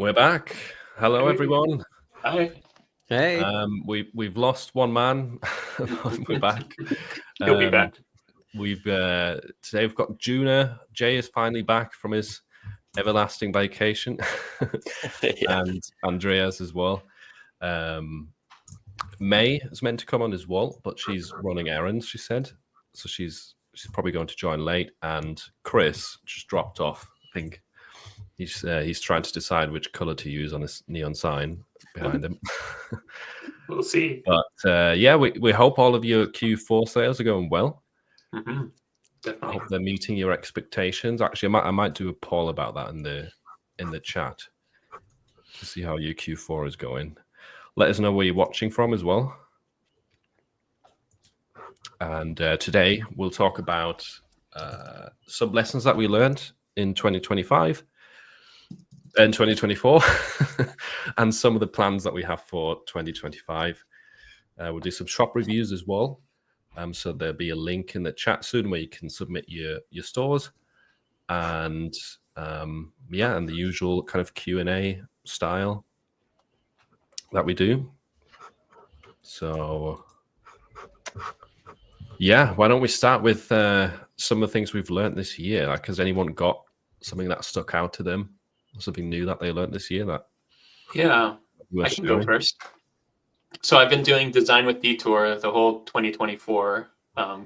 We're back. Hello, Hey. everyone. Hi. Hey. We've lost one man. We're back. He'll be back. Today we've got Juna. Jay is finally back from his everlasting vacation, and Andreas as well. May is meant to come on as well, but she's running errands. She said so. She's probably going to join late. And Chris just dropped off. I think he's trying to decide which color to use on his neon sign behind him. We'll see. But yeah, we hope all of your Q4 sales are going well. Mm-hmm. I Definitely. hope they're meeting your expectations. Actually, I might do a poll about that in the chat to see how your Q4 is going. Let us know where you're watching from as well. And today we'll talk about some lessons that we learned in 2025 and 2024 and some of the plans that we have for 2025. We'll do some shop reviews as well. So there'll be a link in the chat soon where you can submit your stores, and and the usual kind of Q&A style that we do. So yeah, why don't we start with some of the things we've learned this year? Like, has anyone got something that stuck out to them, something new that they learned this year? I can go first. So I've been doing Design with Detour the whole 2024,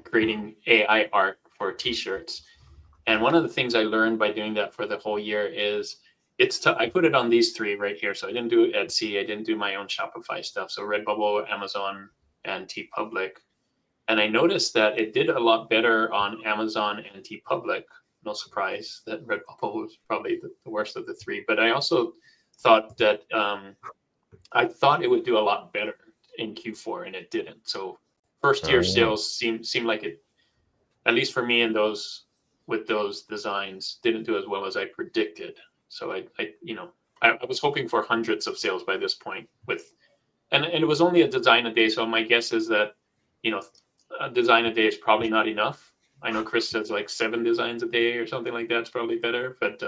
creating AI art for t-shirts. And one of the things I learned by doing that for the whole year is I put it on these three right here. So I didn't do Etsy. I didn't do my own Shopify stuff. So Redbubble, Amazon, and TeePublic. And I noticed that it did a lot better on Amazon and TeePublic. No surprise that Redbubble was probably the worst of the three. But I also thought that I thought it would do a lot better in Q4, and it didn't. So first year sales seemed like it, at least for me, and with those designs, didn't do as well as I predicted. So I was hoping for hundreds of sales by this point and it was only a design a day. So my guess is that, a design a day is probably not enough. I know Chris says like 7 designs a day or something like that's probably better, but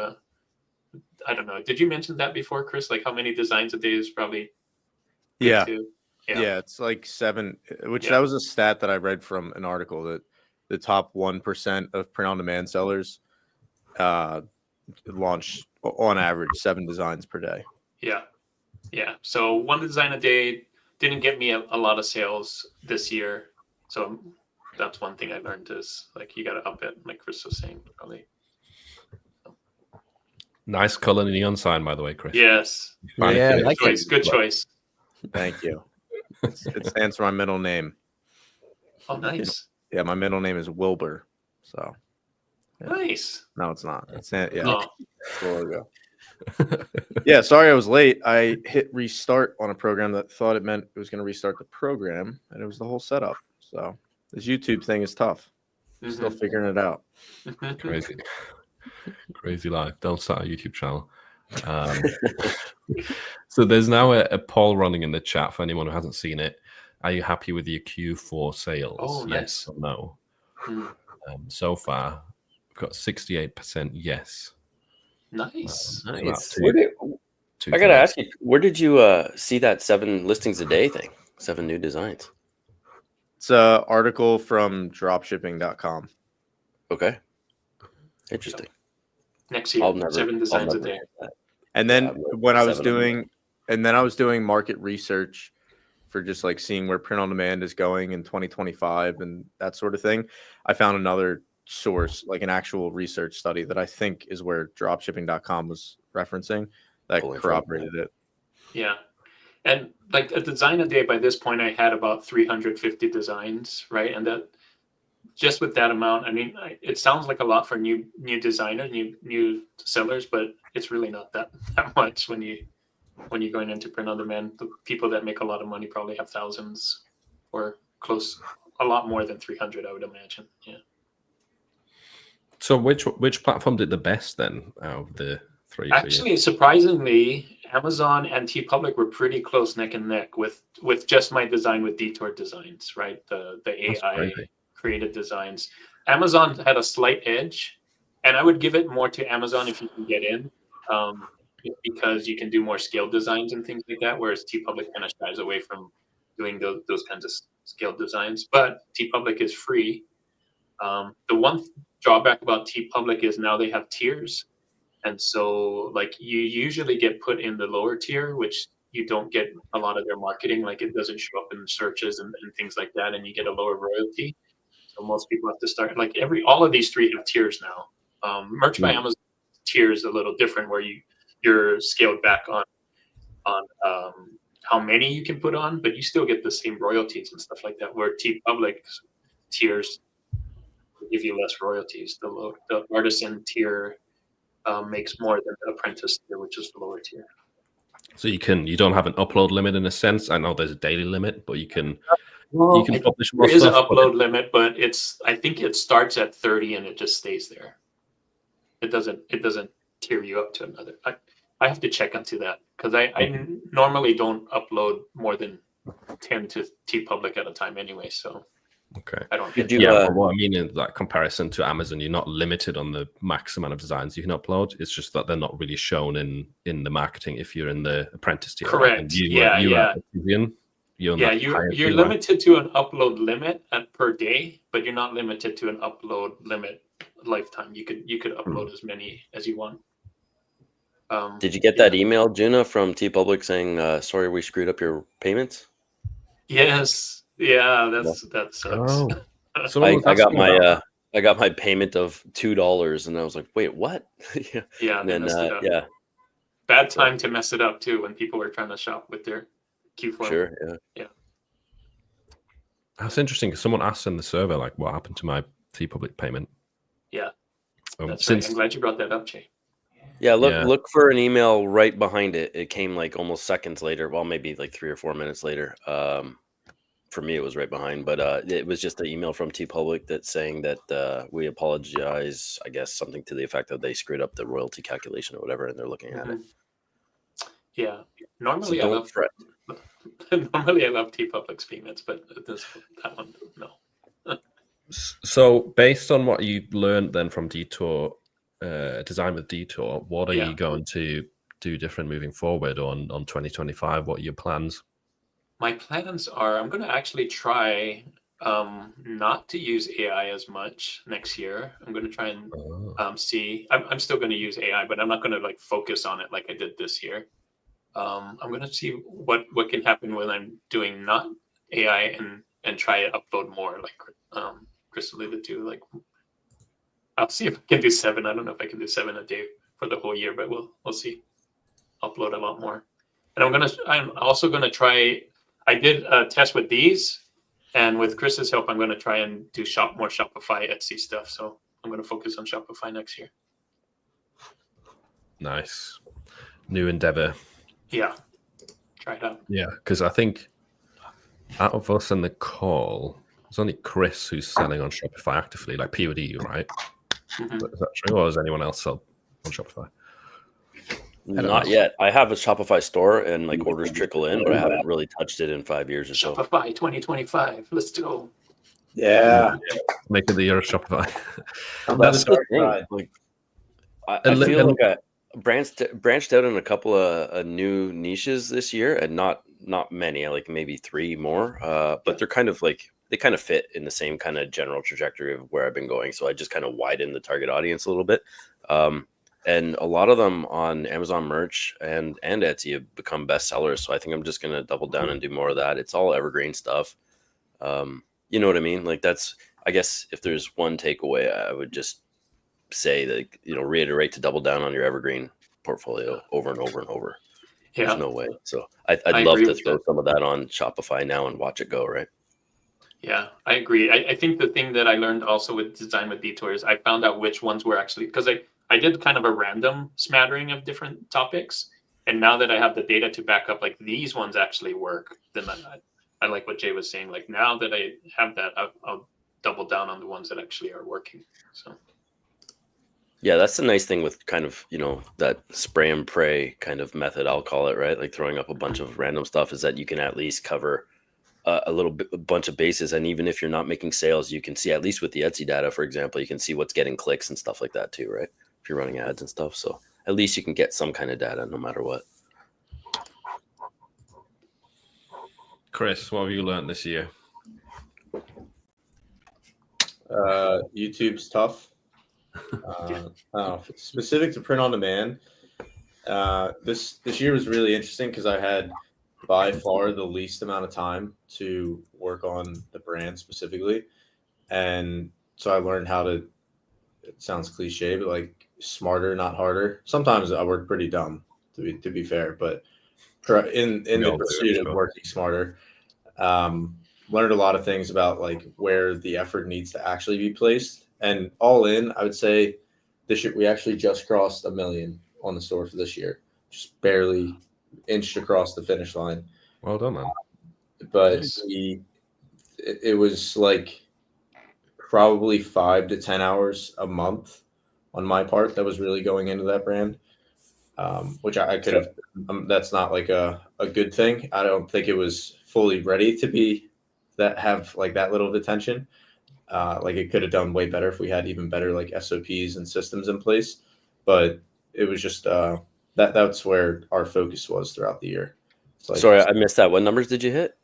I don't know. Did you mention that before, Chris? Like how many designs a day is probably Yeah, it's like 7, which that was a stat that I read from an article that the top 1% of print-on-demand sellers launch on average 7 designs per day. Yeah. So 1 design a day didn't get me a lot of sales this year. So that's one thing I learned is like you got to up it, like Chris was saying, probably. Nice color neon sign, by the way, Chris. Yes. Good choice. Good choice. Thank you. It stands for my middle name. Oh, nice. Yeah, my middle name is Wilbur. So nice. No, it's not. It's the logo. Yeah, sorry I was late. I hit restart on a program that thought it meant it was going to restart the program, and it was the whole setup. So this YouTube thing is tough. Still figuring it out. Crazy life. Don't start a YouTube channel. So there's now a poll running in the chat for anyone who hasn't seen it. Are you happy with your Q4 sales? Oh, nice. Yes or no? So far, we've got 68% yes. Nice. Nice. I gotta ask you, where did you see that 7 listings a day thing? 7 new designs. It's an article from dropshipping.com. Okay. Interesting. Next year, 7 designs a day. And then when I was doing market research for just like seeing where print on demand is going in 2025 and that sort of thing, I found another source, like an actual research study that I think is where dropshipping.com was referencing that corroborated it. Yeah. And like a design a day, by this point, I had about 350 designs, right? And that just with that amount, I mean, it sounds like a lot for new designers, new sellers, but it's really not that much when you're going into print on demand. The people that make a lot of money probably have thousands or a lot more than 300, I would imagine. Yeah. So which platform did the best then out of the 3? Actually, surprisingly, Amazon and TeePublic were pretty close neck and neck with just my Design with Detour designs, right? The AI created designs. Amazon had a slight edge, and I would give it more to Amazon if you can get in. because you can do more scaled designs and things like that, whereas TeePublic kind of shies away from doing those kinds of scaled designs. But TeePublic is free. The one drawback about TeePublic is now they have tiers. And so like you usually get put in the lower tier, which you don't get a lot of their marketing. Like it doesn't show up in searches and things like that. And you get a lower royalty. So most people have to start like all of these three have tiers now. Merch by Amazon tier is a little different where you're scaled back on how many you can put on, but you still get the same royalties and stuff like that. Where TeePublic tiers give you less royalties. The artisan tier makes more than the apprentice tier, which is the lower tier. So you don't have an upload limit in a sense. I know there's a daily limit, but you can publish more stuff. There is an upload limit, but I think it starts at 30 and it just stays there. It doesn't tier you up to another. I have to check into that because I normally don't upload more than 10 to TeePublic at a time anyway. So okay, I don't. But what I mean in that comparison to Amazon, you're not limited on the max amount of designs you can upload. It's just that they're not really shown in the marketing if you're in the apprentice tier. Correct. Right? You're limited to an upload limit per day, but you're not limited to an upload limit lifetime. You could upload as many as you want. Did you get that email, Juna, from TeePublic saying, sorry, we screwed up your payments? Yes. Yeah, that sucks. Oh. So I got my payment of $2 and I was like, wait, what? Yeah. And then, bad time to mess it up too when people are trying to shop with their Q4. Sure. Yeah. That's interesting because someone asked in the survey, like, what happened to my TeePublic payment? Yeah. That's right. I'm glad you brought that up, Jay. Yeah, look for an email right behind it. It came like almost seconds later. Well, maybe like 3 or 4 minutes later. For me, it was right behind, but it was just an email from TeePublic that's saying that we apologize. I guess something to the effect that they screwed up the royalty calculation or whatever, and they're looking at it. Yeah, normally so don't fret. Normally I love TeePublic's payments, but that one no. So based on what you learned then from Detour, Design with Detour, what are you going to do different moving forward on 2025? What are your plans? My plans are I'm going to actually try not to use AI as much next year. I'm going to try and see. I'm still going to use AI, but I'm not going to like focus on it like I did this year. I'm going to see what can happen when I'm doing not AI and try to upload more, like Chris alluded to. Like I'll see if I can do 7. I don't know if I can do 7 a day for the whole year, but we'll see. Upload a lot more, and I'm also going to try. I did a test with these, and with Chris's help, I'm going to try and do more Shopify Etsy stuff. So I'm going to focus on Shopify next year. Nice. New endeavor. Yeah. Try it out. Yeah, because I think out of us in the call, it's only Chris who's selling on Shopify actively, like POD, right? Mm-hmm. Is that true, or does anyone else sell on Shopify? Not yet. I have a Shopify store and like orders trickle in, but I haven't really touched it in 5 years or so. Shopify 2025. Let's go. Yeah. Make it the year of Shopify. That's the thing. Like, I feel like I branched out in a couple of new niches this year, and not many, like maybe 3 more. But they're kind of like they kind of fit in the same kind of general trajectory of where I've been going. So I just kind of widened the target audience a little bit. And a lot of them on Amazon merch and Etsy have become bestsellers. So I think I'm just going to double down and do more of that. It's all evergreen stuff. You know what I mean? Like I guess if there's one takeaway, I would just say that, reiterate to double down on your evergreen portfolio over and over and over. Yeah. There's no way. So I'd love to throw some of that on Shopify now and watch it go, right? Yeah, I agree. I think the thing that I learned also with Design with Detour is I found out which ones were actually, because I did kind of a random smattering of different topics. And now that I have the data to back up, like these ones actually work, then I like what Jay was saying. Like now that I have that, I'll double down on the ones that actually are working. So. Yeah, that's the nice thing with kind of, that spray and pray kind of method, I'll call it, right? Like throwing up a bunch of random stuff is that you can at least cover a bunch of bases. And even if you're not making sales, you can see, at least with the Etsy data, for example, you can see what's getting clicks and stuff like that too, right? If you're running ads and stuff. So at least you can get some kind of data no matter what. Chris, what have you learned this year? YouTube's tough. Specific to print on demand, this year was really interesting because I had by far the least amount of time to work on the brand specifically, and so I learned how to. It sounds cliche, but like smarter, not harder. Sometimes I work pretty dumb, to be fair, but in the pursuit of working smarter, learned a lot of things about like where the effort needs to actually be placed. And all in, I would say this year we actually just crossed 1 million on the store for this year, just barely inched across the finish line. Well done, man. But it was like probably 5 to 10 hours a month on my part that was really going into that brand, which I could have. That's not like a good thing. I don't think it was fully ready to be have like that little of attention. Like it could have done way better if we had even better like SOPs and systems in place. But it was just that's where our focus was throughout the year. Like, sorry, I missed that. What numbers did you hit?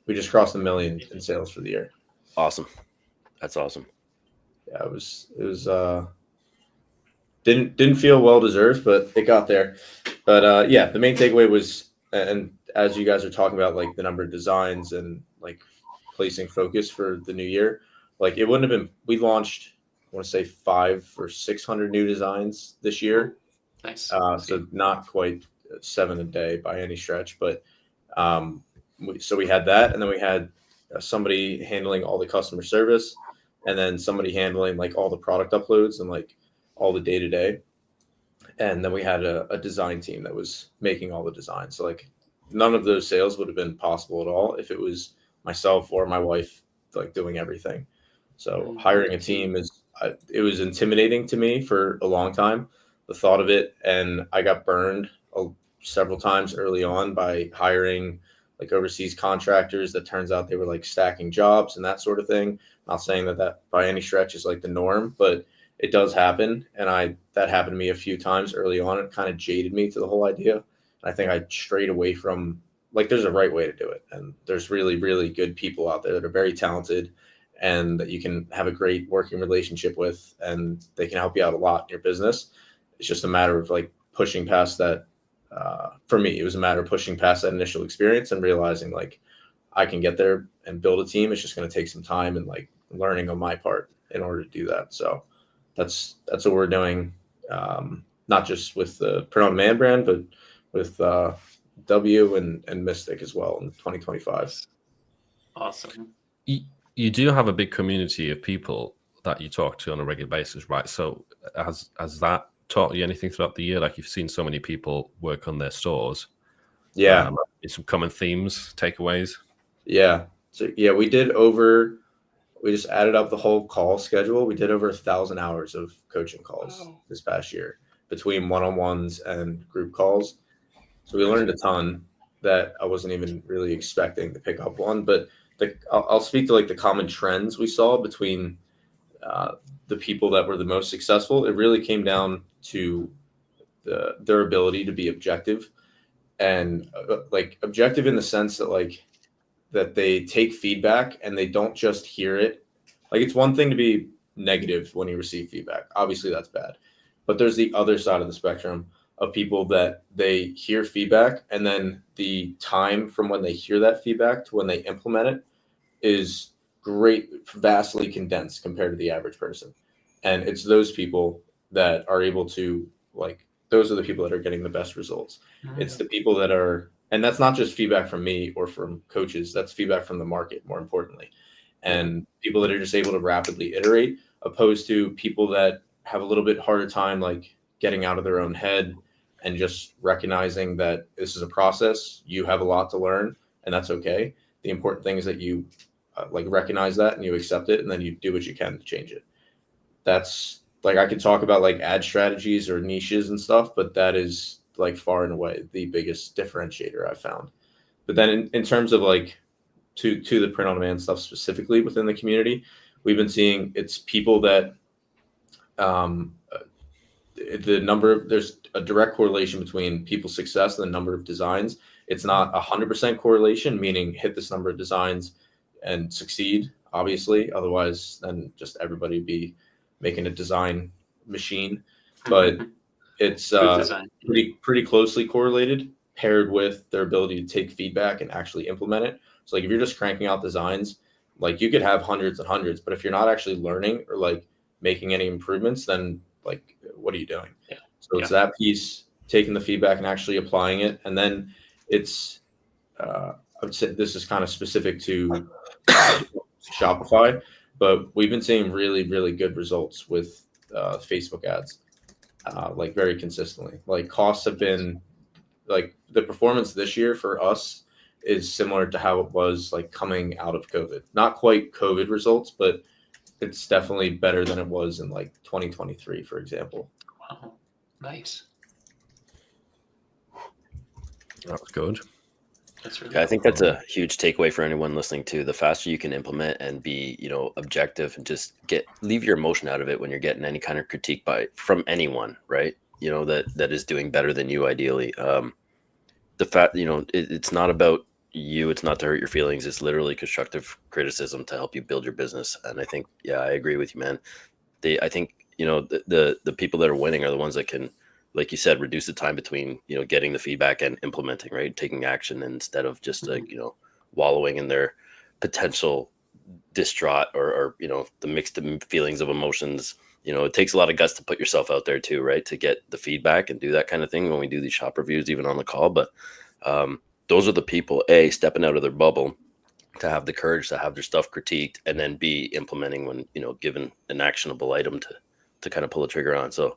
We just crossed 1 million in sales for the year. Awesome. That's awesome. Yeah, it was didn't feel well deserved, but it got there. But yeah, the main takeaway was, and as you guys are talking about like the number of designs and like placing focus for the new year, like it wouldn't have been. We launched, I want to say 500 or 600 new designs this year. Nice. So not quite 7 a day by any stretch, but so we had that, and then we had somebody handling all the customer service, and then somebody handling like all the product uploads and like all the day-to-day. And then we had a design team that was making all the designs. So like none of those sales would have been possible at all if it was myself or my wife like doing everything. So hiring a team it was intimidating to me for a long time, the thought of it. And I got burned several times early on by hiring like overseas contractors that turns out they were like stacking jobs and that sort of thing. Not saying that by any stretch is like the norm, but it does happen. And that happened to me a few times early on. It kind of jaded me to the whole idea. I think I strayed away from like, there's a right way to do it. And there's really, really good people out there that are very talented and that you can have a great working relationship with, and they can help you out a lot in your business. It's just a matter of like pushing past that. For me, it was a matter of pushing past that initial experience and realizing like I can get there and build a team. It's just going to take some time and like learning on my part in order to do that. So that's what we're doing. Not just with the print on demand brand, but with W and Mystic as well in 2025. Awesome. You do have a big community of people that you talk to on a regular basis, right? So has that taught you anything throughout the year? Like you've seen so many people work on their stores. Yeah. Some common themes, takeaways. Yeah. So yeah, we just added up the whole call schedule. We did over 1,000 hours of coaching calls this past year between one-on-ones and group calls. So we learned a ton that I wasn't even really expecting to pick up on. But I'll speak to like the common trends we saw between the people that were the most successful. It really came down to their ability to be objective, and like objective in the sense that like that they take feedback and they don't just hear it. Like it's one thing to be negative when you receive feedback. Obviously that's bad. But there's the other side of the spectrum of people that they hear feedback, and then the time from when they hear that feedback to when they implement it is vastly condensed compared to the average person. And it's those people that are able to those are the people that are getting the best results. It's the people that are, and that's not just feedback from me or from coaches, that's feedback from the market, more importantly. And people that are just able to rapidly iterate, opposed to people that have a little bit harder time like getting out of their own head and just recognizing that this is a process. You have a lot to learn, and that's okay. The important thing is that you recognize that and you accept it, and then you do what you can to change it. That's like, I could talk about like ad strategies or niches and stuff, but that is like far and away the biggest differentiator I've found. But then in terms of like to the print on demand stuff specifically within the community, we've been seeing it's people that there's a direct correlation between people's success and the number of designs. It's not 100% correlation, meaning hit this number of designs and succeed, obviously. Otherwise, then just everybody would be making a design machine. But it's pretty closely correlated, paired with their ability to take feedback and actually implement it. So like if you're just cranking out designs, like you could have hundreds and hundreds, but if you're not actually learning or like making any improvements, then like what are you doing? Yeah. So it's that piece, taking the feedback and actually applying it. And then it's I would say this is kind of specific to Shopify, but we've been seeing really, really good results with Facebook ads, like very consistently. Like costs have been, like the performance this year for us is similar to how it was like coming out of COVID. Not quite COVID results, but it's definitely better than it was in like 2023, for example. Wow, nice. That was good. That's really Yeah, I think that's a huge takeaway for anyone listening to. The faster you can implement and be, objective and just leave your emotion out of it when you're getting any kind of critique from anyone, right? That is doing better than you ideally. The fact, it's not about you. It's not to hurt your feelings. It's literally constructive criticism to help you build your business. And I think, yeah, I agree with you, man. I think, the people that are winning are the ones that can, like you said, reduce the time between, getting the feedback and implementing, right? Taking action instead of just like, wallowing in their potential distraught or the mixed feelings of emotions. It takes a lot of guts to put yourself out there too, right? To get the feedback and do that kind of thing when we do these shop reviews, even on the call. But those are the people, A, stepping out of their bubble to have the courage to have their stuff critiqued, and then B, implementing when, given an actionable item to kind of pull the trigger on. So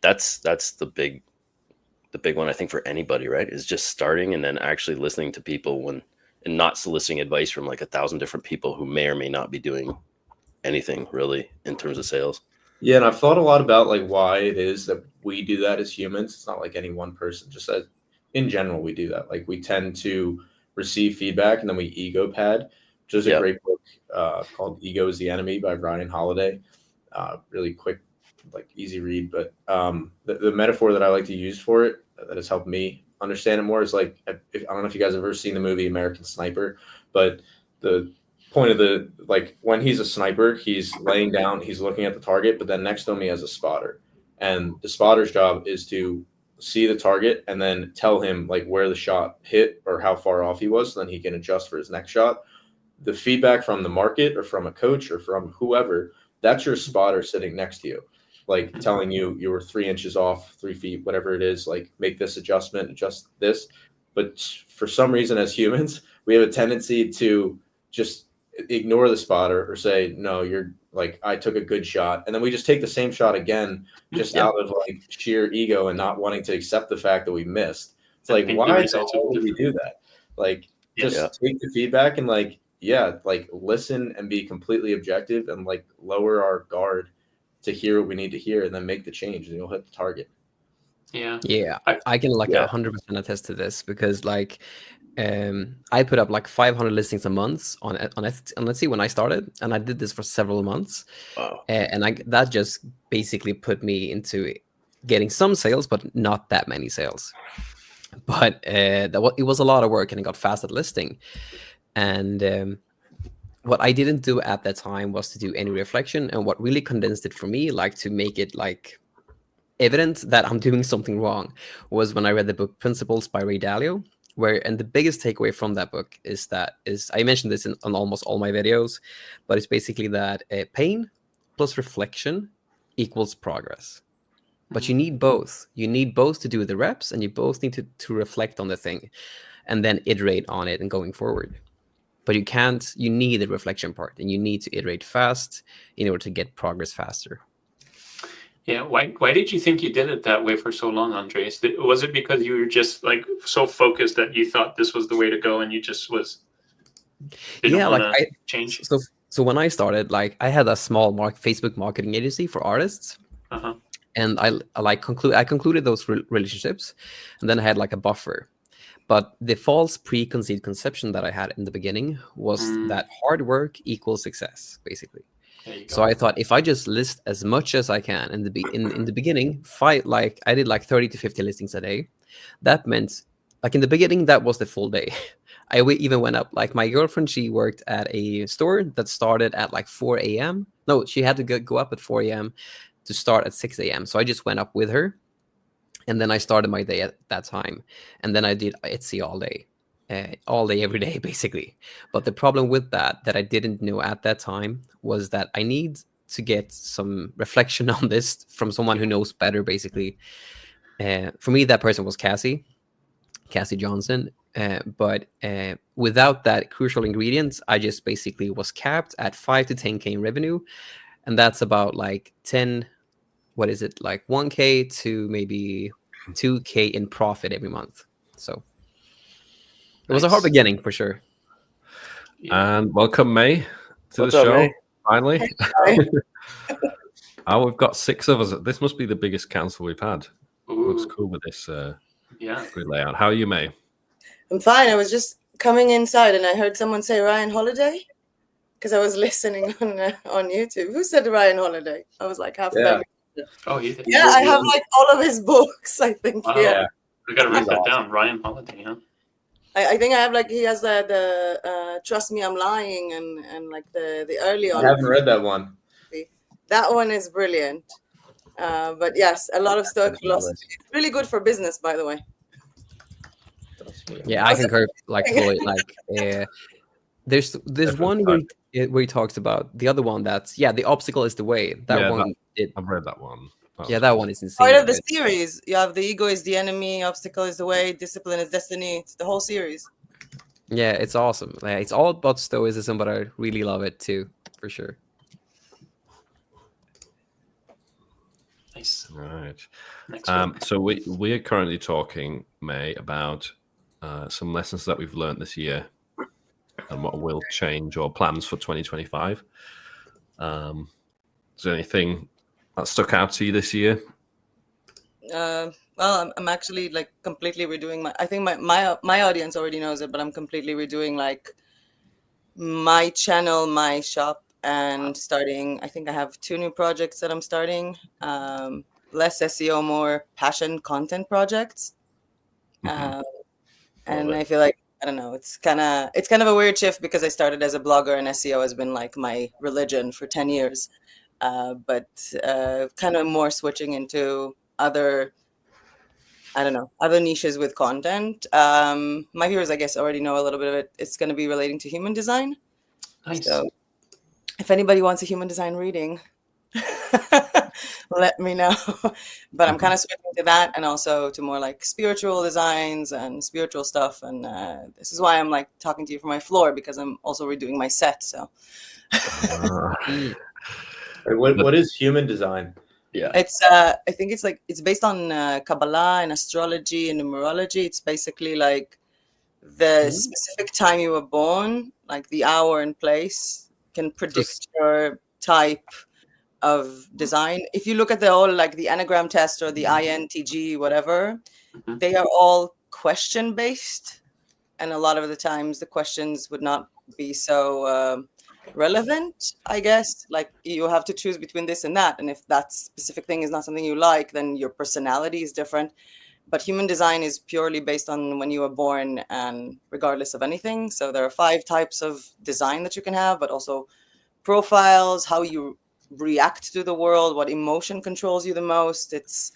that's the big one, I think, for anybody, right? Is just starting and then actually listening to people and not soliciting advice from like 1,000 different people who may or may not be doing anything really in terms of sales. Yeah, and I've thought a lot about like why it is that we do that as humans. It's not like any one person, just as in general we do that. Like we tend to receive feedback and then we ego pad, which is a great book called Ego is the Enemy by Ryan Holiday. Really quick, like easy read, but the metaphor that I like to use for it that has helped me understand it more is like, I don't know if you guys have ever seen the movie American Sniper, but the point of like when he's a sniper, he's laying down, he's looking at the target, but then next to him he has a spotter, and the spotter's job is to see the target and then tell him like where the shot hit or how far off he was, so then he can adjust for his next shot. The feedback from the market or from a coach or from whoever, that's your spotter sitting next to you, like telling you were 3 inches off, 3 feet, whatever it is, like make this adjustment, adjust this. But for some reason as humans, we have a tendency to just ignore the spotter or say, no, you're like, I took a good shot. And then we just take the same shot again, just out of like sheer ego and not wanting to accept the fact that we missed. It's like, why would we do that? Like, just take the feedback and like listen and be completely objective and like lower our guard to hear what we need to hear and then make the change and you'll hit the target. Yeah. I can like 100% attest to this because like I put up like 500 listings a month on Etsy when I started, and I did this for several months. Wow. And that just basically put me into getting some sales, but not that many sales. But it was a lot of work, and I got fast at listing. And what I didn't do at that time was to do any reflection. And what really condensed it for me, like to make it like evident that I'm doing something wrong, was when I read the book Principles by Ray Dalio. And the biggest takeaway from that book is I mentioned this on almost all my videos, but it's basically that pain plus reflection equals progress. But you need both. You need both to do the reps, and you both need to reflect on the thing and then iterate on it and going forward. But you need the reflection part, and you need to iterate fast in order to get progress faster. Yeah, why did you think you did it that way for so long, Andreas? Was it because you were just like so focused that you thought this was the way to go and you just didn't want to change? So when I started, like I had a small Facebook marketing agency for artists. And I concluded those relationships, and then I had like a buffer. But the false preconceived conception that I had in the beginning was that hard work equals success, basically. So I thought if I just list as much as I can in the beginning, I did like 30 to 50 listings a day. That meant like in the beginning, that was the full day. I even went up, like my girlfriend, she worked at a store that started at like 4 a.m. No, she had to go up at 4 a.m. to start at 6 a.m. So I just went up with her. And then I started my day at that time. And then I did Etsy all day, every day, basically. But the problem with that I didn't know at that time was that I need to get some reflection on this from someone who knows better, basically. For me, that person was Cassie Johnson. But without that crucial ingredient, I just basically was capped at 5 to 10K in revenue. And that's about like 10, what is it, like 1K to maybe 2K in profit every month. So it was a hard beginning for sure. And welcome, May, to the show. May? Finally. We've got 6 of us. This must be the biggest council we've had. Looks cool with this good layout. How are you, May? I'm fine. I was just coming inside and I heard someone say Ryan Holiday because I was listening on YouTube. Who said Ryan Holiday? I was like half. Oh, he did. Yeah, I have like all of his books, I think. Wow. Yeah. We got to write that down. Ryan Holiday, huh? I think I have like, he has the Trust Me, I'm Lying and like the early on. I haven't read that one. That one is brilliant. But yes, a lot of Stoic philosophy. It's really good for business, by the way. Yeah, I concur. Like Floyd, there's one where he talks about the other one that's the obstacle is the way. I've read that one. That one is insane. Part of the series, you have the ego is the enemy, obstacle is the way, discipline is destiny. It's the whole series. Yeah, it's awesome. It's all about stoicism, but I really love it too, for sure. Nice. All right. So we are currently talking, May, about some lessons that we've learned this year and what will change our plans for 2025. Is there anything that stuck out to you this year? Well, I'm actually like completely redoing I think my audience already knows it, but I'm completely redoing like my channel, my shop, and starting. I think I have 2 new projects that I'm starting. Less SEO, more passion content projects. And I feel like, I don't know, it's kind of a weird shift because I started as a blogger and SEO has been like my religion for 10 years. But kind of more switching into other niches with content. My viewers, I guess, already know a little bit of it. It's going to be relating to human design. Nice. So if anybody wants a human design reading, let me know. But I'm kind of switching to that and also to more like spiritual designs and spiritual stuff. And this is why I'm like talking to you from my floor, because I'm also redoing my set. So what is human design? Yeah, it's I think it's based on Kabbalah and astrology and numerology. It's basically like the specific time you were born, like the hour and place, can predict your type of design. If you look at the whole like the anagram test or the INTG, whatever, they are all question based, and a lot of the times the questions would not be so relevant, I guess. Like you have to choose between this and that, and if that specific thing is not something you like, then your personality is different. But human design is purely based on when you were born and regardless of anything. So there are 5 types of design that you can have, but also profiles, how you react to the world, what emotion controls you the most. It's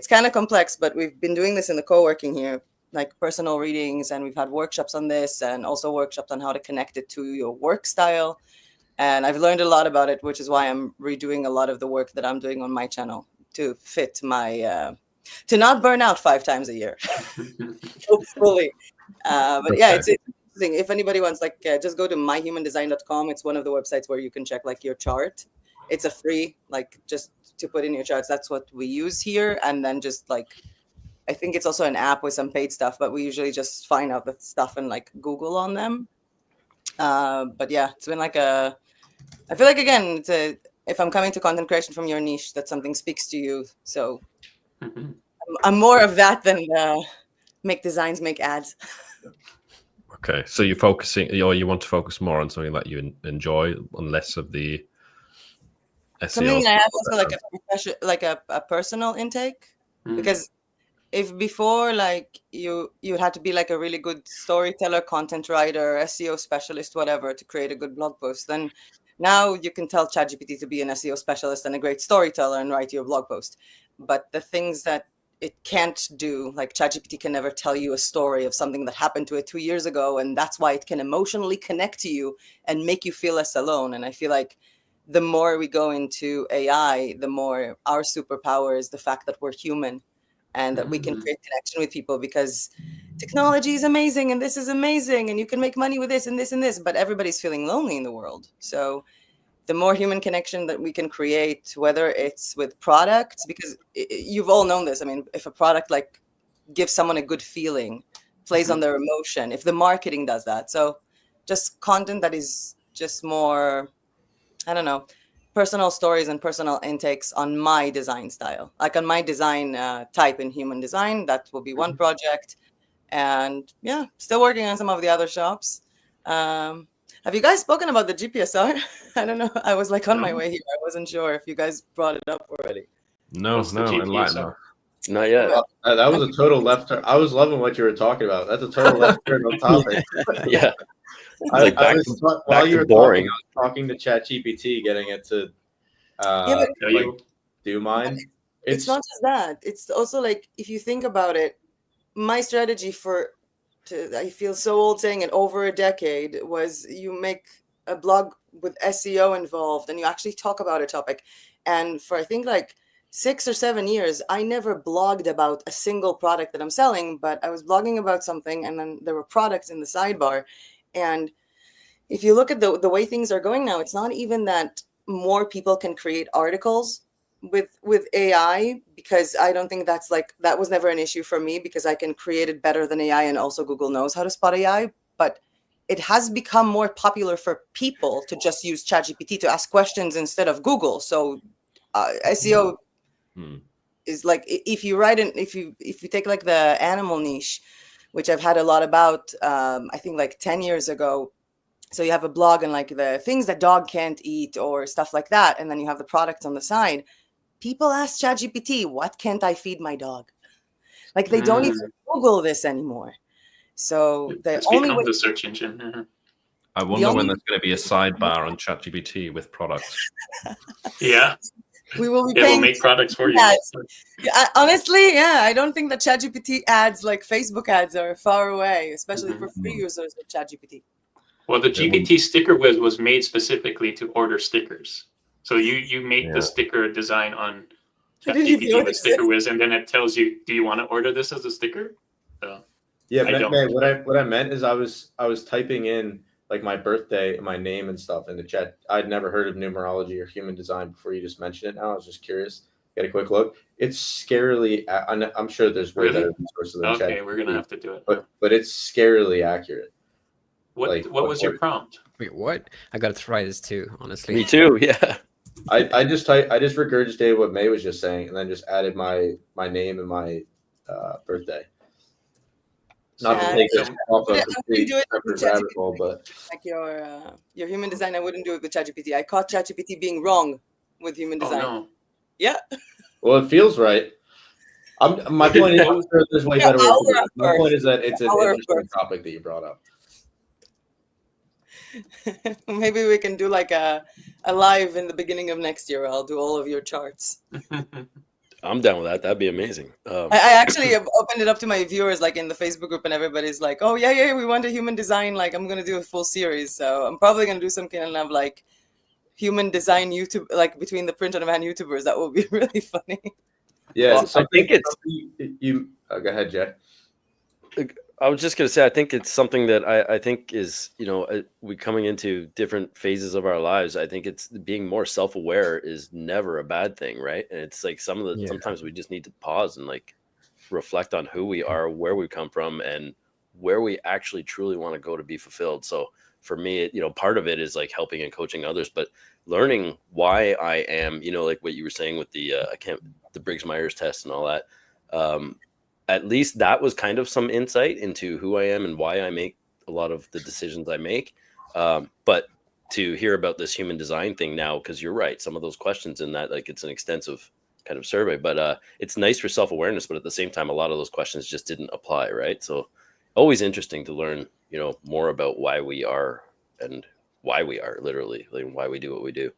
kind of complex, but we've been doing this in the co-working here, like personal readings, and we've had workshops on this and also workshops on how to connect it to your work style. And I've learned a lot about it, which is why I'm redoing a lot of the work that I'm doing on my channel to fit my to not burn out 5 times a year. Hopefully. But yeah, it's interesting. If anybody wants, like, just go to myhumandesign.com. It's one of the websites where you can check like your chart. It's a free, like, just to put in your charts. That's what we use here. And then just like, I think it's also an app with some paid stuff, but we usually just find out the stuff and like Google on them. But yeah, it's been like I feel like, again, if I'm coming to content creation from your niche, that something speaks to you. So I'm more of that than make designs, make ads. Okay, so you're focusing, or you want to focus more on something that you enjoy, and less of the SEO. Something I have also like a profession, like a personal intake, because if before like you had to be like a really good storyteller, content writer, SEO specialist, whatever, to create a good blog post, then now you can tell ChatGPT to be an SEO specialist and a great storyteller and write you a blog post. But the things that it can't do, like ChatGPT can never tell you a story of something that happened to it 2 years ago, and that's why it can emotionally connect to you and make you feel less alone. And I feel like the more we go into AI, the more our superpower is the fact that we're human and that we can create connection with people, because technology is amazing and this is amazing and you can make money with this and this and this, but everybody's feeling lonely in the world. So the more human connection that we can create, whether it's with products, because you've all known this. I mean, if a product like gives someone a good feeling, plays on their emotion, if the marketing does that. So just content that is just more, I don't know, personal stories and personal intakes on my design style, like on my design type in human design. That will be one project. And yeah, still working on some of the other shops. Have you guys spoken about the GPSR? I don't know. I was like on my way here. I wasn't sure if you guys brought it up already. No, enlighten us. Not yet. That was a total left turn. I was loving what you were talking about. That's a total left turn on topic. Yeah. While you were boring. Talking to ChatGPT, getting it to do mine. It's not just that. It's also like, if you think about it, my strategy I feel so old saying it, over a decade, was you make a blog with SEO involved and you actually talk about a topic. And for I think like 6 or 7 years, I never blogged about a single product that I'm selling, but I was blogging about something and then there were products in the sidebar. And if you look at the way things are going now, it's not even that more people can create articles with AI, because I don't think that was never an issue for me, because I can create it better than AI, and also Google knows how to spot AI. But it has become more popular for people to just use ChatGPT to ask questions instead of Google. So SEO is like, if you take like the animal niche, which I've had a lot about, I think like 10 years ago. So you have a blog and like the things that dog can't eat or stuff like that, and then you have the products on the side. People ask ChatGPT, what can't I feed my dog? Like they don't even Google this anymore. So it's become the search engine. I wonder when there's going to be a sidebar on ChatGPT with products. Yeah. We will be We'll make products for you. Yeah, honestly, I don't think that ChatGPT ads like Facebook ads are far away, especially for free users of ChatGPT. Well, the GPT sticker whiz was made specifically to order stickers. So you make the sticker design on ChatGPT with sticker whiz, and then it tells you, do you want to order this as a sticker? So, yeah, what I meant is I was typing in like my birthday and my name and stuff in the chat. I'd never heard of numerology or human design before you just mentioned it. Now I was just curious. Get a quick look. It's scarily. I'm sure there's way better resources than okay, ChatGPT, we're gonna have to do it. But it's scarily accurate. What was your prompt? Wait, what? I gotta try this too, honestly. Me too. Yeah. I just regurgitated what May was just saying, and then just added my name and my birthday. Not to take this off of the separate rabbit hole, but like your human design, I wouldn't do it with ChatGPT. I caught ChatGPT being wrong with human design. Oh, no. Yeah. Well, it feels right. My point is, there's way better ways to do it. My point is that it's an interesting topic that you brought up. Maybe we can do like a live in the beginning of next year. I'll do all of your charts. I'm down with that. That'd be amazing. I actually opened it up to my viewers, like in the Facebook group, and everybody's like, "Oh yeah, we want a human design. Like, I'm gonna do a full series. So I'm probably gonna do some kind of like human design YouTube, like between the print on demand YouTubers. That will be really funny." Yeah, well, I think it's you. Go ahead, Jay. I was just going to say, I think it's something that I think is, we coming into different phases of our lives. I think it's being more self-aware is never a bad thing, right? And it's like sometimes we just need to pause and like reflect on who we are, where we come from, and where we actually truly want to go to be fulfilled. So for me, part of it is like helping and coaching others, but learning why I am, like what you were saying with the Briggs-Myers test and all that. At least that was kind of some insight into who I am and why I make a lot of the decisions I make. But to hear about this human design thing now, because you're right. Some of those questions in that, like, it's an extensive kind of survey, but it's nice for self-awareness, but at the same time, a lot of those questions just didn't apply, right? So always interesting to learn, you know, more about why we are and why we are, literally, like, why we do what we do.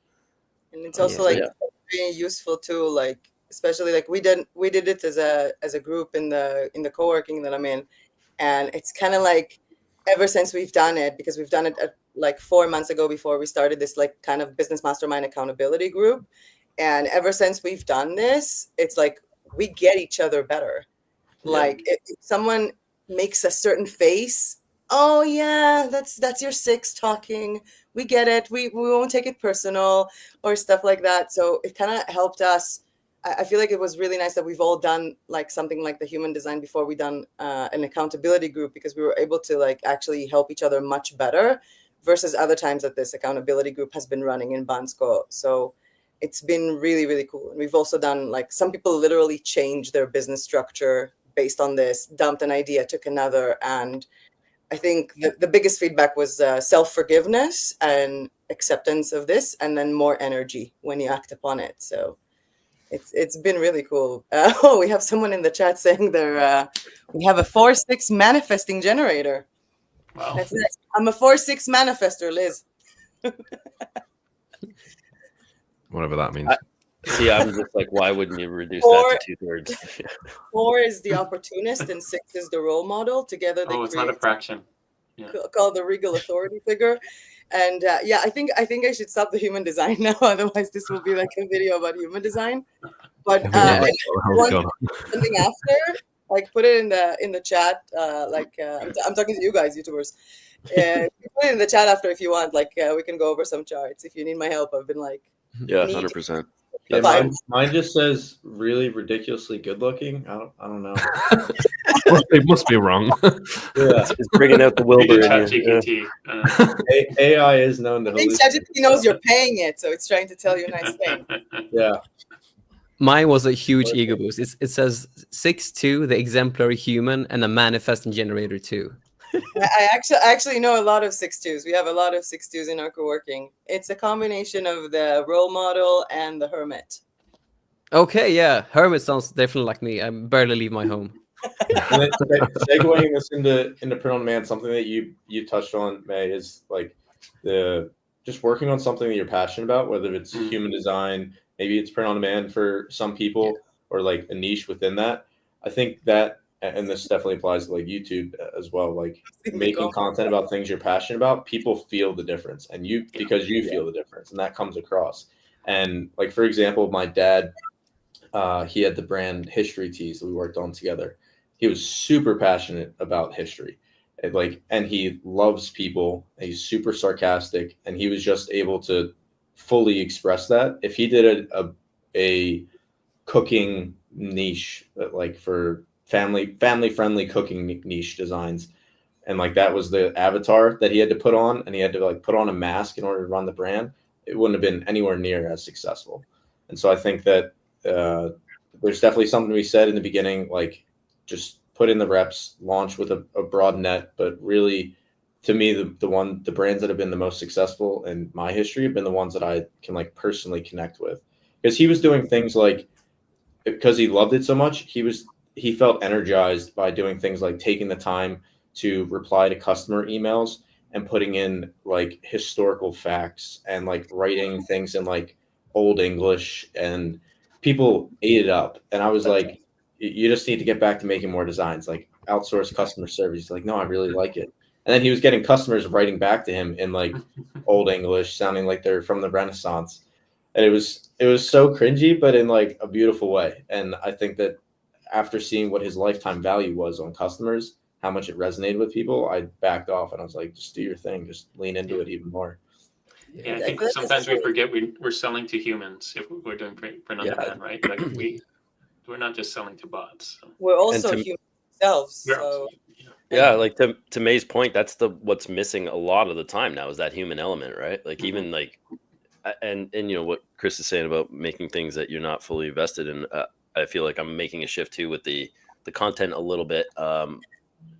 And it's also very useful too, like especially like we did it as a group in the co-working that I'm in, and it's kind of like ever since we've done it, because we've done it like 4 months ago before we started this like kind of business mastermind accountability group. And ever since we've done this, it's like we get each other better. Like if someone makes a certain face, oh yeah, that's your 6 talking. We get it. We won't take it personal or stuff like that. So it kind of helped us. I feel like it was really nice that we've all done like something like the human design before we done an accountability group, because we were able to like actually help each other much better versus other times that this accountability group has been running in Bansko. So it's been really, really cool. And we've also done like some people literally changed their business structure based on this, dumped an idea, took another. And I think the biggest feedback was self-forgiveness and acceptance of this, and then more energy when you act upon it. So it's been really cool. We have someone in the chat saying we have a 4-6 manifesting generator. Wow. That's nice. I'm a 4-6 manifester, Liz. Whatever that means. See, I'm just like, why wouldn't you reduce that to 2/3? 4 is the opportunist and 6 is the role model. Together they it's not a fraction. Yeah. Called the regal authority figure. And I think I should stop the human design now. Otherwise, this will be like a video about human design. But something after, like put it in the chat. I'm talking to you guys, YouTubers. Put it in the chat after if you want. Like we can go over some charts if you need my help. I've been like 100%. Yeah, mine just says really ridiculously good looking. I don't know. It must be wrong. Yeah, it's bringing out the Wilbur in you. AI is known to. I think ChatGPT knows you're paying it, so it's trying to tell you nice things. Yeah. Mine was a huge ego boost. It says 6'2", the exemplary human, and a manifesting generator too. I actually know a lot of 6'2s. We have a lot of 6'2s in our co-working. It's a combination of the role model and the hermit. Okay, yeah. Hermit sounds definitely like me. I barely leave my home. And then, segueing this into print on demand, something that you touched on, May, is like just working on something that you're passionate about, whether it's human design, maybe it's print on demand for some people, or like a niche within that. I think that, and this definitely applies to like YouTube as well, like making content about things you're passionate about, people feel the difference, and because you feel the difference, and that comes across. And like, for example, my dad, he had the brand History Tees that we worked on together. He was super passionate about history, and he loves people. And he's super sarcastic, and he was just able to fully express that. If he did a cooking niche, like for family friendly cooking niche designs, and like that was the avatar that he had to put on, and he had to like put on a mask in order to run the brand, it wouldn't have been anywhere near as successful. And so I think that there's definitely something to be said in the beginning, like just put in the reps, launch with a broad net. But really, to me, the brands that have been the most successful in my history have been the ones that I can like personally connect with, because he was doing things like, because he loved it so much, he felt energized by doing things like taking the time to reply to customer emails and putting in like historical facts and like writing things in like old English, and people ate it up. And I was like, you just need to get back to making more designs, like outsource customer service. He's like, no, I really like it. And then he was getting customers writing back to him in like old English, sounding like they're from the Renaissance. And it was so cringy, but in like a beautiful way. And I think that after seeing what his lifetime value was on customers, how much it resonated with people, I backed off and I was like, just do your thing, just lean into it even more. Yeah, I think sometimes we forget we're selling to humans if we're doing print on demand, right? Like we're not just selling to bots. So. We're also human ourselves. So. Yeah, like to May's point, that's what's missing a lot of the time now, is that human element, right? Like even like, and you know what Chris is saying about making things that you're not fully invested in. I feel like I'm making a shift too with the content a little bit on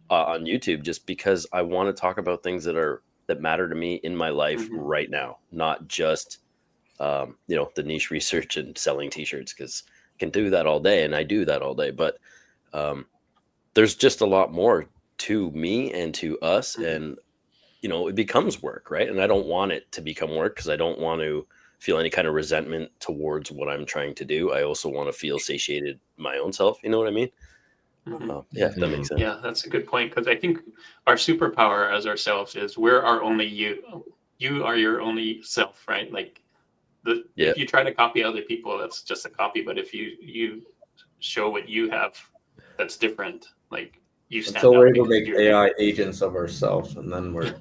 YouTube, just because I want to talk about things that are that matter to me in my life right now, not just the niche research and selling t-shirts, because I can do that all day and I do that all day. But there's just a lot more to me and to us, and it becomes work, right? And I don't want it to become work, because I don't want to feel any kind of resentment towards what I'm trying to do. I also want to feel satiated my own self. You know what I mean? Yeah, that makes sense. Yeah, that's a good point, because I think our superpower as ourselves is we're our only you. You are your only self, right? Like if you try to copy other people, that's just a copy. But if you show what you have, that's different. Like you stand until out we're able to because make AI agents of ourselves, and then we're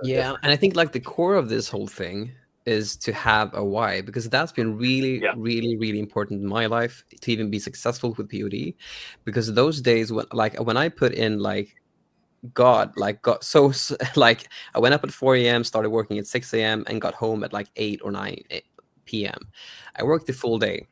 Yeah, and I think like the core of this whole thing is to have a why, because that's been really, really, really important in my life to even be successful with POD. Because those days when I put in God, so like I went up at 4 a.m., started working at 6 a.m., and got home at like 8 or 9 p.m. I worked the full day.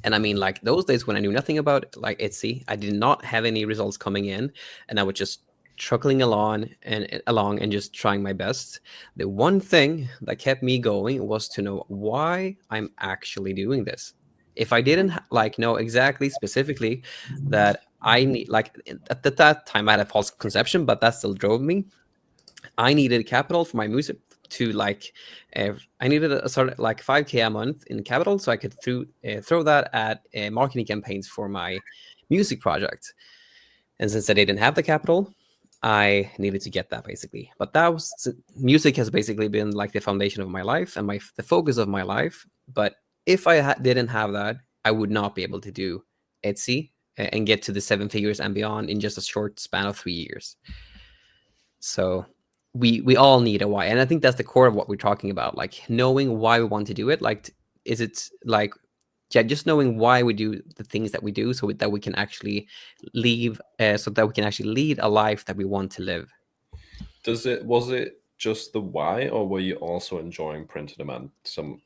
And I mean, like those days when I knew nothing about like Etsy, I did not have any results coming in, and I was just truckling along and just trying my best. The one thing that kept me going was to know why I'm actually doing this. If I didn't know exactly specifically that I need, like at that time I had a false conception, but that still drove me. I needed capital for my music to I needed a sort of like 5K a month in capital, so I could throw that at marketing campaigns for my music project. And since I didn't have the capital, I needed to get that basically. But music has basically been like the foundation of my life and the focus of my life. But if I didn't have that, I would not be able to do Etsy and get to the 7 figures and beyond in just a short span of 3 years. So we all need a why, and I think that's the core of what we're talking about, like knowing why we want to do it. Like, is it like, just knowing why we do the things that we do, so that we can actually lead a life that we want to live. Was it just the why, or were you also enjoying print on demand some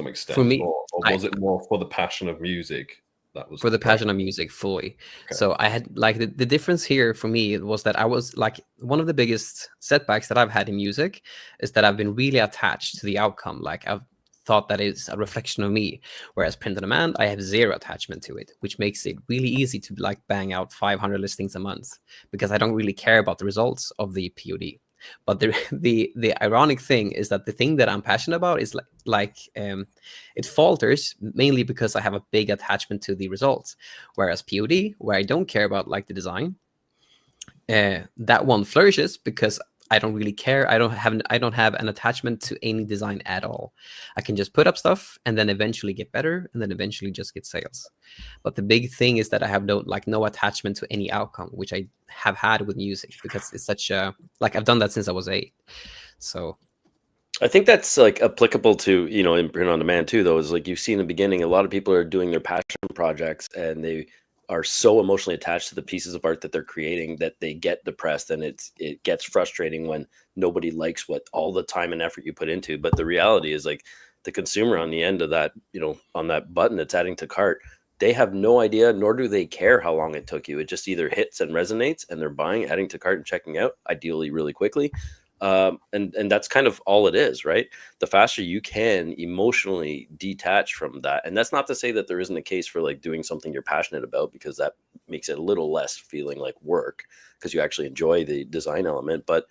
extent? For me, or was it more for the passion of music? That was for the passion of music fully. Okay. So I had like the difference here for me was that I was like, one of the biggest setbacks that I've had in music is that I've been really attached to the outcome. Like I've thought that it's a reflection of me, whereas print on demand, I have zero attachment to it, which makes it really easy to like bang out 500 listings a month, because I don't really care about the results of the POD. But the ironic thing is that the thing that I'm passionate about is it falters mainly because I have a big attachment to the results, whereas POD, where I don't care about like the design, that one flourishes because I don't really care. I don't have an attachment to any design at all. I can just put up stuff and then eventually get better, and then eventually just get sales. But the big thing is that I have no attachment to any outcome, which I have had with music, because it's such a, like, I've done that since I was 8. So I think that's like applicable to, in print on demand too, though, is like you see in the beginning, a lot of people are doing their passion projects and they are so emotionally attached to the pieces of art that they're creating that they get depressed, and it gets frustrating when nobody likes what all the time and effort you put into. But the reality is, like, the consumer on the end of that, on that button that's adding to cart, they have no idea, nor do they care how long it took you. It just either hits and resonates and they're buying, adding to cart and checking out, ideally really quickly. And that's kind of all it is, right? The faster you can emotionally detach from that. And that's not to say that there isn't a case for like doing something you're passionate about, because that makes it a little less feeling like work, because you actually enjoy the design element. But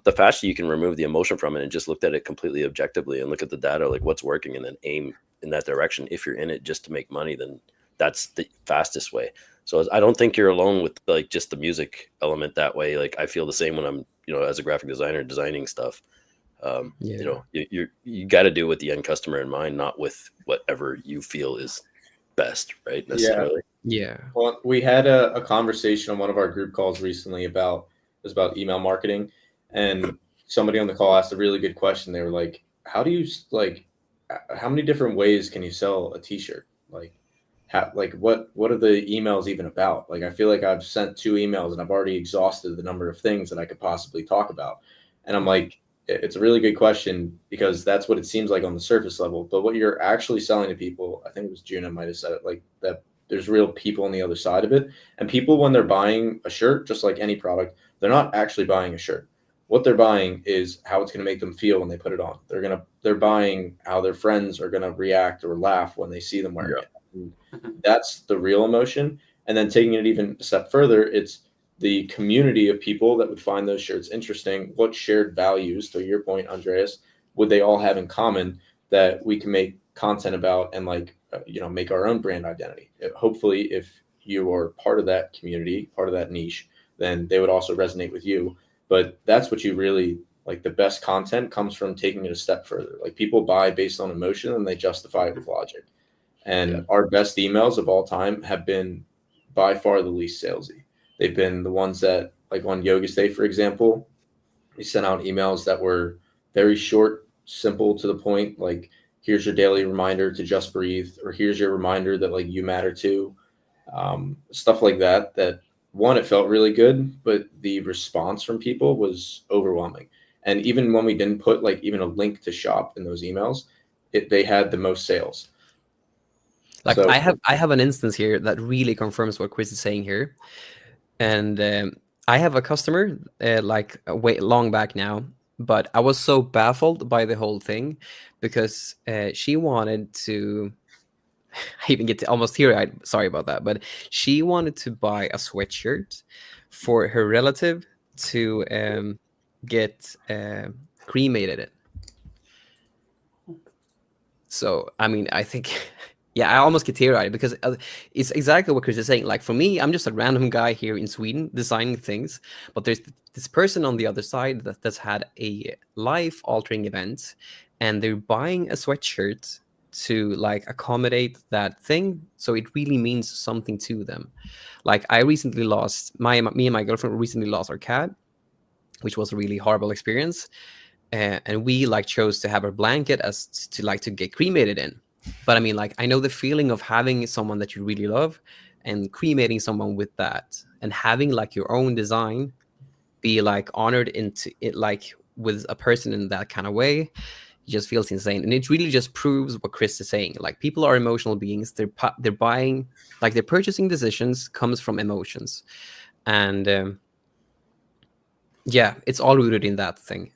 the faster you can remove the emotion from it and just look at it completely objectively and look at the data, like what's working, and then aim in that direction. If you're in it just to make money, then that's the fastest way. So I don't think you're alone with like just the music element that way. Like I feel the same when I'm, as a graphic designer designing stuff. You got to do it with the end customer in mind, not with whatever you feel is best, right? Necessarily. Yeah. Well, we had a conversation on one of our group calls recently about email marketing, and somebody on the call asked a really good question. They were like, how many different ways can you sell a t-shirt? What are the emails even about? Like, I feel like I've sent 2 emails and I've already exhausted the number of things that I could possibly talk about. And I'm like, it's a really good question, because that's what it seems like on the surface level. But what you're actually selling to people, I think it was Juna might have said it, like that there's real people on the other side of it. And people, when they're buying a shirt, just like any product, they're not actually buying a shirt. what they're buying is how it's going to make them feel when they put it on. They're buying how their friends are going to react or laugh when they see them wearing it. And that's the real emotion. And then taking it even a step further, it's the community of people that would find those shirts interesting. What shared values, to your point, Andreas, would they all have in common that we can make content about and like, make our own brand identity? Hopefully, if you are part of that community, part of that niche, then they would also resonate with you. But that's what you really like. The best content comes from taking it a step further. Like, people buy based on emotion and they justify it with logic. And our best emails of all time have been by far the least salesy. They've been the ones that, like on Yoga's Day, for example, we sent out emails that were very short, simple, to the point. Like, here's your daily reminder to just breathe, or here's your reminder that like you matter too. Stuff like that, one, it felt really good, but the response from people was overwhelming. And even when we didn't put like even a link to shop in those emails, they had the most sales. Like, so, I have an instance here that really confirms what Chris is saying here. And I have a customer like way long back now, but I was so baffled by the whole thing because she wanted to, I even get to almost teary-eyed, sorry about that, but she wanted to buy a sweatshirt for her relative to get cremated in. So, I mean, I think... Yeah, I almost get teary-eyed because it's exactly what Chris is saying. Like, for me, I'm just a random guy here in Sweden designing things, but there's this person on the other side that's had a life-altering event, and they're buying a sweatshirt to like accommodate that thing, so it really means something to them. Like, I recently lost me and my girlfriend recently lost our cat, which was a really horrible experience, and we like chose to have our blanket as to get cremated in. But I mean, like, I know the feeling of having someone that you really love and cremating someone with that, and having like your own design be like honored into it, like with a person in that kind of way, it just feels insane. And it really just proves what Chris is saying. Like, people are emotional beings. They're buying, like, their purchasing decisions comes from emotions, and yeah, it's all rooted in that thing.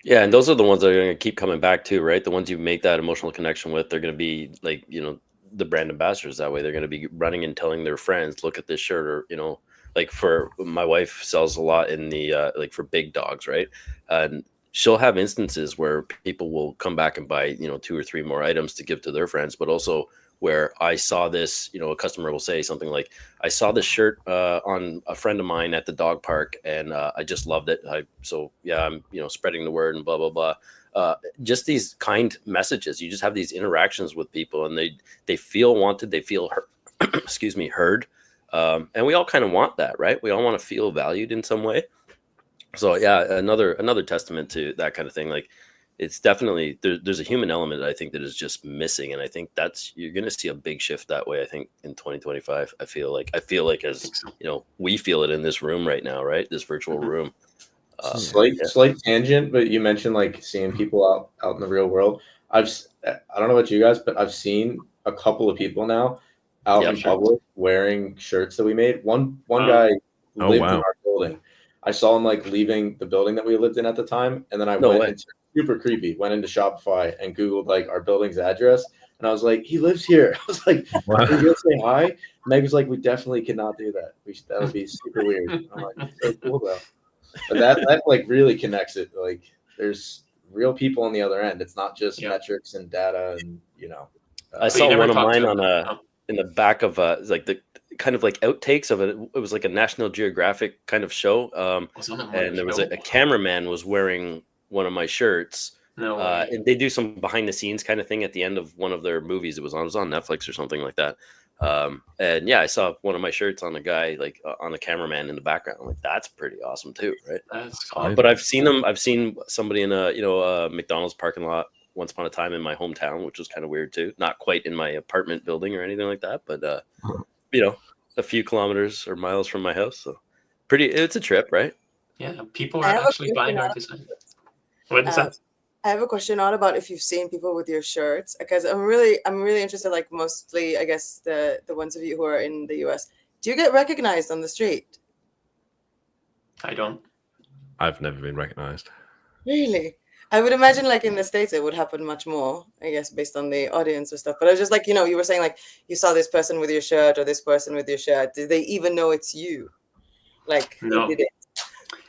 Yeah, and those are the ones that are going to keep coming back too, right? The ones you make that emotional connection with, they're going to be like, the brand ambassadors that way. They're going to be running and telling their friends, look at this shirt, or, like, for my wife sells a lot in the, like, for big dogs, right? And she'll have instances where people will come back and buy, 2 or 3 more items to give to their friends, but also where I saw this, a customer will say something like, I saw this shirt on a friend of mine at the dog park, and I just loved it. I'm, spreading the word and blah, blah, blah. Just these kind messages. You just have these interactions with people, and they feel wanted. They feel heard. And we all kind of want that, right? We all want to feel valued in some way. So yeah, another testament to that kind of thing. Like, it's definitely there's a human element that I think that is just missing, and I think you're going to see a big shift that way. I think in 2025, I feel like as we feel it in this room right now, right? This virtual room. Slight tangent, but you mentioned like seeing people out in the real world. I don't know about you guys, but I've seen a couple of people now out in public wearing shirts that we made. One guy lived in our building. I saw him like leaving the building that we lived in at the time, and then I went into super creepy. Went into Shopify and Googled like our building's address, and I was like, "He lives here." I was like, "Are you gonna say hi?" Meg was like, "We definitely cannot do that. That would be super weird." I'm like, "So cool though." But that like really connects it. Like, there's real people on the other end. It's not just metrics and data, and I saw one of mine in the back of like the kind of like outtakes of it. It was like a National Geographic kind of show, and there was a cameraman was wearing one of my shirts. And they do some behind the scenes kind of thing at the end of one of their movies. It was on Netflix or something like that. And yeah, I saw one of my shirts on a guy, like on a cameraman in the background. I'm like, that's pretty awesome too, right? That's cool. But I've seen somebody in a McDonald's parking lot once upon a time in my hometown, which was kind of weird too. Not quite in my apartment building or anything like that, but a few kilometers or miles from my house. So it's a trip, right? Yeah, people are actually buying our design. What is that? I have a question not about if you've seen people with your shirts, because I'm really interested, like mostly, I guess, the ones of you who are in the US. Do you get recognized on the street? I don't. I've never been recognized. Really? I would imagine like in the States it would happen much more, I guess, based on the audience or stuff. But I was just like, you were saying like you saw this person with your shirt or this person with your shirt. Did they even know it's you? Like, No. who did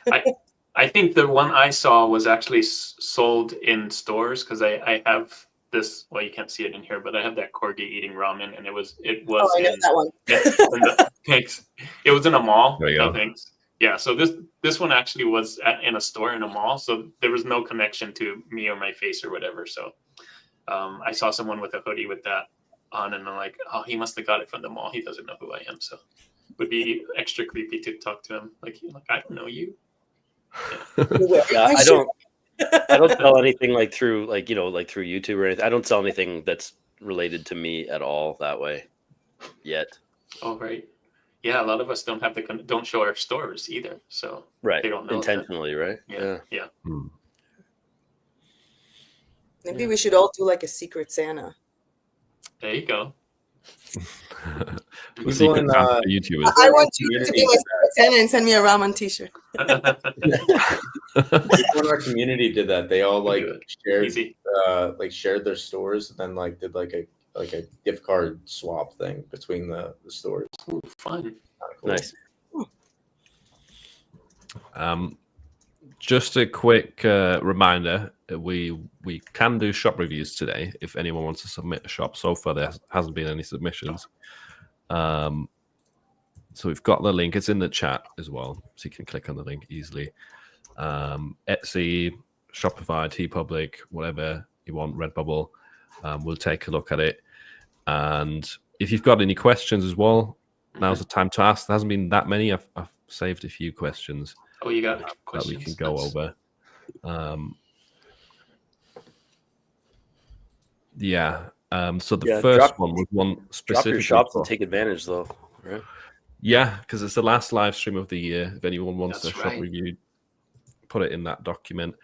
it? I think the one I saw was actually sold in stores because I have this. Well, you can't see it in here, but I have that corgi eating ramen, and it was. Oh, I know that one. Thanks. It was in a mall. There you go. Thanks. Yeah. So this one actually was in a store in a mall, so there was no connection to me or my face or whatever. So I saw someone with a hoodie with that on, and I'm like, oh, he must have got it from the mall. He doesn't know who I am, so it would be extra creepy to talk to him. Like I don't know you. Yeah, I don't sell anything like through through YouTube or anything. I don't sell anything that's related to me at all that way yet. Oh, right. Yeah, a lot of us don't show our stores either, so right, they don't know intentionally, that. Right? Yeah. Maybe we should all do like a secret Santa. There you go. The secret Santa for YouTubers. I want you to be my secret Santa and send me a ramen T-shirt. People in our community did that. They all like Easy. shared their stores, and then like did like a gift card swap thing between the stores. Ooh, fun. Cool. Nice. Just a quick reminder: we can do shop reviews today if anyone wants to submit a shop. So far, there hasn't been any submissions. So we've got the link. It's in the chat as well, so you can click on the link easily. Etsy, Shopify, TeePublic, whatever you want, Redbubble. We'll take a look at it. And if you've got any questions as well, now's the time to ask. There hasn't been that many. I've saved a few questions. Oh, you got questions that we can go over. So the first one was one specific. Drop your shops and take advantage, though. Right? Yeah, because it's the last live stream of the year. If anyone wants That's their right. shop reviewed, put it in that document.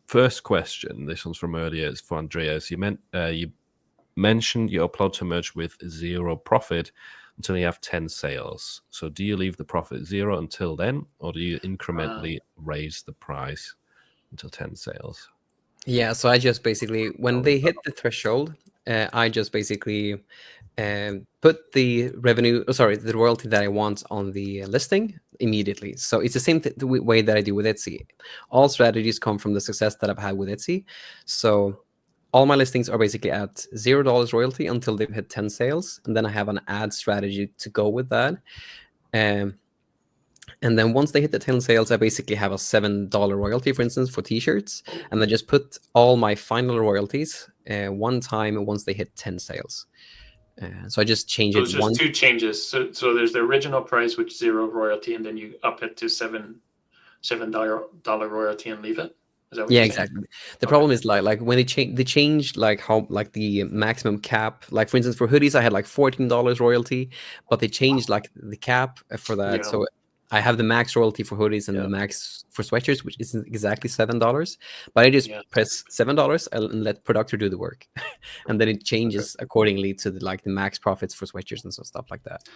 First question. This one's from earlier. It's for Andreas. You mentioned you upload to merge with 0 profit until you have 10 sales. So do you leave the profit 0 until then, or do you incrementally raise the price until 10 sales? Yeah, so I just basically, when they hit the threshold, I just basically put the the royalty that I want on the listing immediately. So it's the same way that I do with Etsy. All strategies come from the success that I've had with Etsy. So all my listings are basically at $0 royalty until they've hit 10 sales. And then I have an ad strategy to go with that. And then once they hit the 10 sales, I basically have a $7 royalty, for instance, for t-shirts. And I just put all my final royalties one time once they hit 10 sales. So I just change it. So it's just two changes. So there's the original price, which 0 royalty, and then you up it to $7 royalty and leave it. Is that what you're saying? Exactly. The problem is like when they changed like how like the maximum cap. Like for instance, for hoodies, I had like $14 royalty, but they changed like the cap for that. Yeah. So I have the max royalty for hoodies and the max for sweatshirts, which isn't exactly $7. But I just press $7 and let Productor do the work, and then it changes accordingly to the max profits for sweatshirts and stuff like that.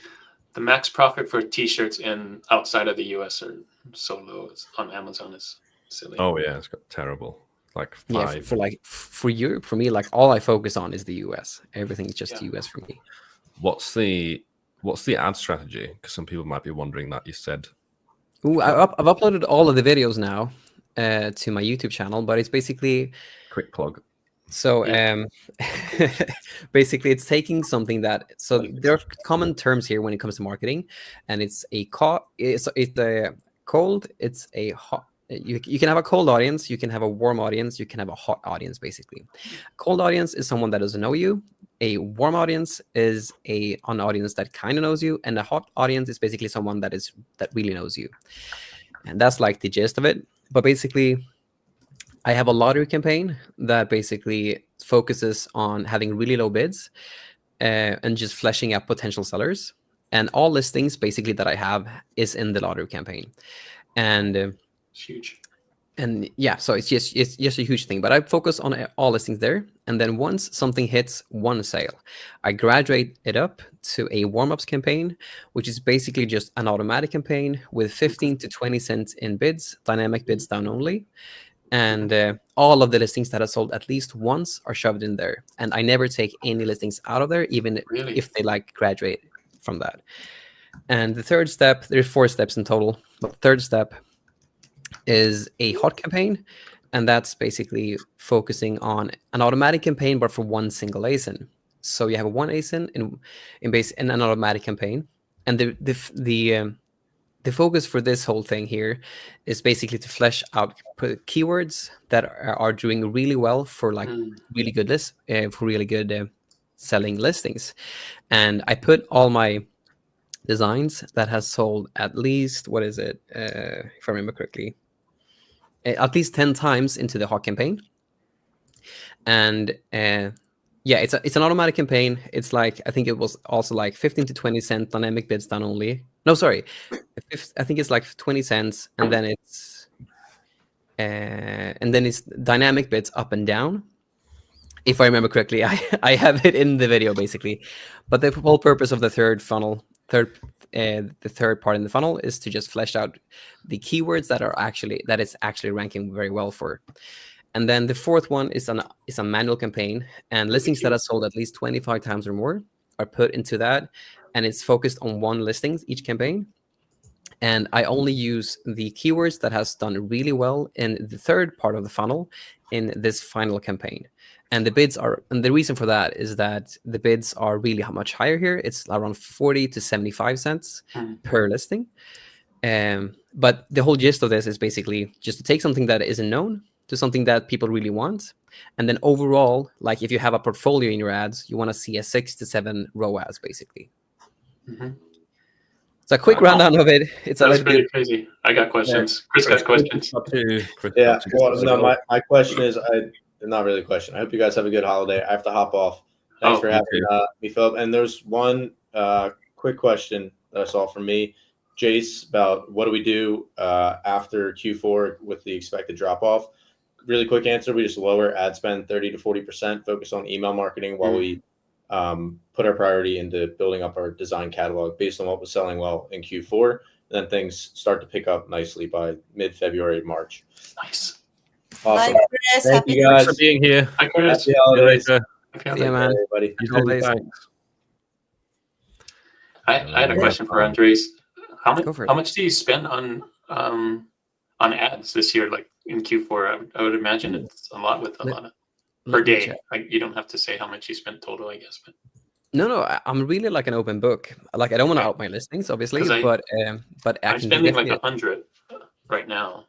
The max profit for t-shirts in outside of the US are so low. On Amazon is silly. Oh yeah, it's got terrible. Like 5. For Europe, for me, like all I focus on is the US. Everything's just US for me. What's the ad strategy? Because some people might be wondering that you said. Ooh, I've uploaded all of the videos now to my YouTube channel, but it's basically quick plug. So basically, it's taking something that there are common terms here when it comes to marketing, and it's a cold, it's a hot. You can have a cold audience, you can have a warm audience, you can have a hot audience. Basically, cold audience is someone that doesn't know you. A warm audience is an audience that kind of knows you, and a hot audience is basically someone that really knows you. And that's like the gist of it. But basically, I have a lottery campaign that basically focuses on having really low bids and just fleshing out potential sellers. And all listings basically that I have is in the lottery campaign. And it's huge. And yeah, so it's just a huge thing. But I focus on all listings there, and then once something hits one sale, I graduate it up to a warm-ups campaign, which is basically just an automatic campaign with 15 to 20 cents in bids, dynamic bids down only, and all of the listings that are sold at least once are shoved in there. And I never take any listings out of there, even if they like graduate from that. And the third step, there's 4 steps in total, but the third step is a hot campaign, and that's basically focusing on an automatic campaign but for one single ASIN. So you have one ASIN in an automatic campaign, and the focus for this whole thing here is basically to flesh out keywords that are doing really well for like really good lists, for really good selling listings. And I put all my designs that has sold at least, what is it, if I remember correctly, at least 10 times into the hot campaign. And yeah, it's an automatic campaign. It's like, I think it was also like 15 to 20 cent dynamic bids down only. No, sorry, I think it's like 20 cents, and then it's dynamic bids up and down, if I remember correctly. I have it in the video basically, but the whole purpose of the third funnel, the third part in the funnel, is to just flesh out the keywords that it's actually ranking very well for. And then the fourth one is a manual campaign, and listings that are sold at least 25 times or more are put into that, and it's focused on one listing each campaign. And I only use the keywords that has done really well in the third part of the funnel in this final campaign. And the reason for that is that the bids are really much higher here. It's around 40 to 75 cents per listing. But the whole gist of this is basically just to take something that isn't known to something that people really want. And then overall, like if you have a portfolio in your ads, you want to see a 6 to 7 ROAS basically. It's a quick rundown of it. It's That's pretty crazy. I got questions. Yeah. Chris got questions. Yeah. Well, no, my question is, not really a question. I hope you guys have a good holiday. I have to hop off. Thanks for having me, Philip. And there's one quick question that I saw from me, Jace, about what do we do after Q4 with the expected drop off? Really quick answer: we just lower ad spend 30 to 40%, focus on email marketing while we put our priority into building up our design catalog based on what was selling well in Q4. And then things start to pick up nicely by mid-February, March. Nice. Awesome. Bye, Chris. Thank you guys for being here. Hi, Chris. Happy holidays. Yeah, man. Everybody. I had a question for Andreas. How much do you spend on ads this year, like in Q4? I would imagine it's a lot with a lot of per day. Like, you don't have to say how much you spent total, I guess. But no, I'm really like an open book. Like, I don't want to out my listings, obviously, but I'm spending like 100 right now.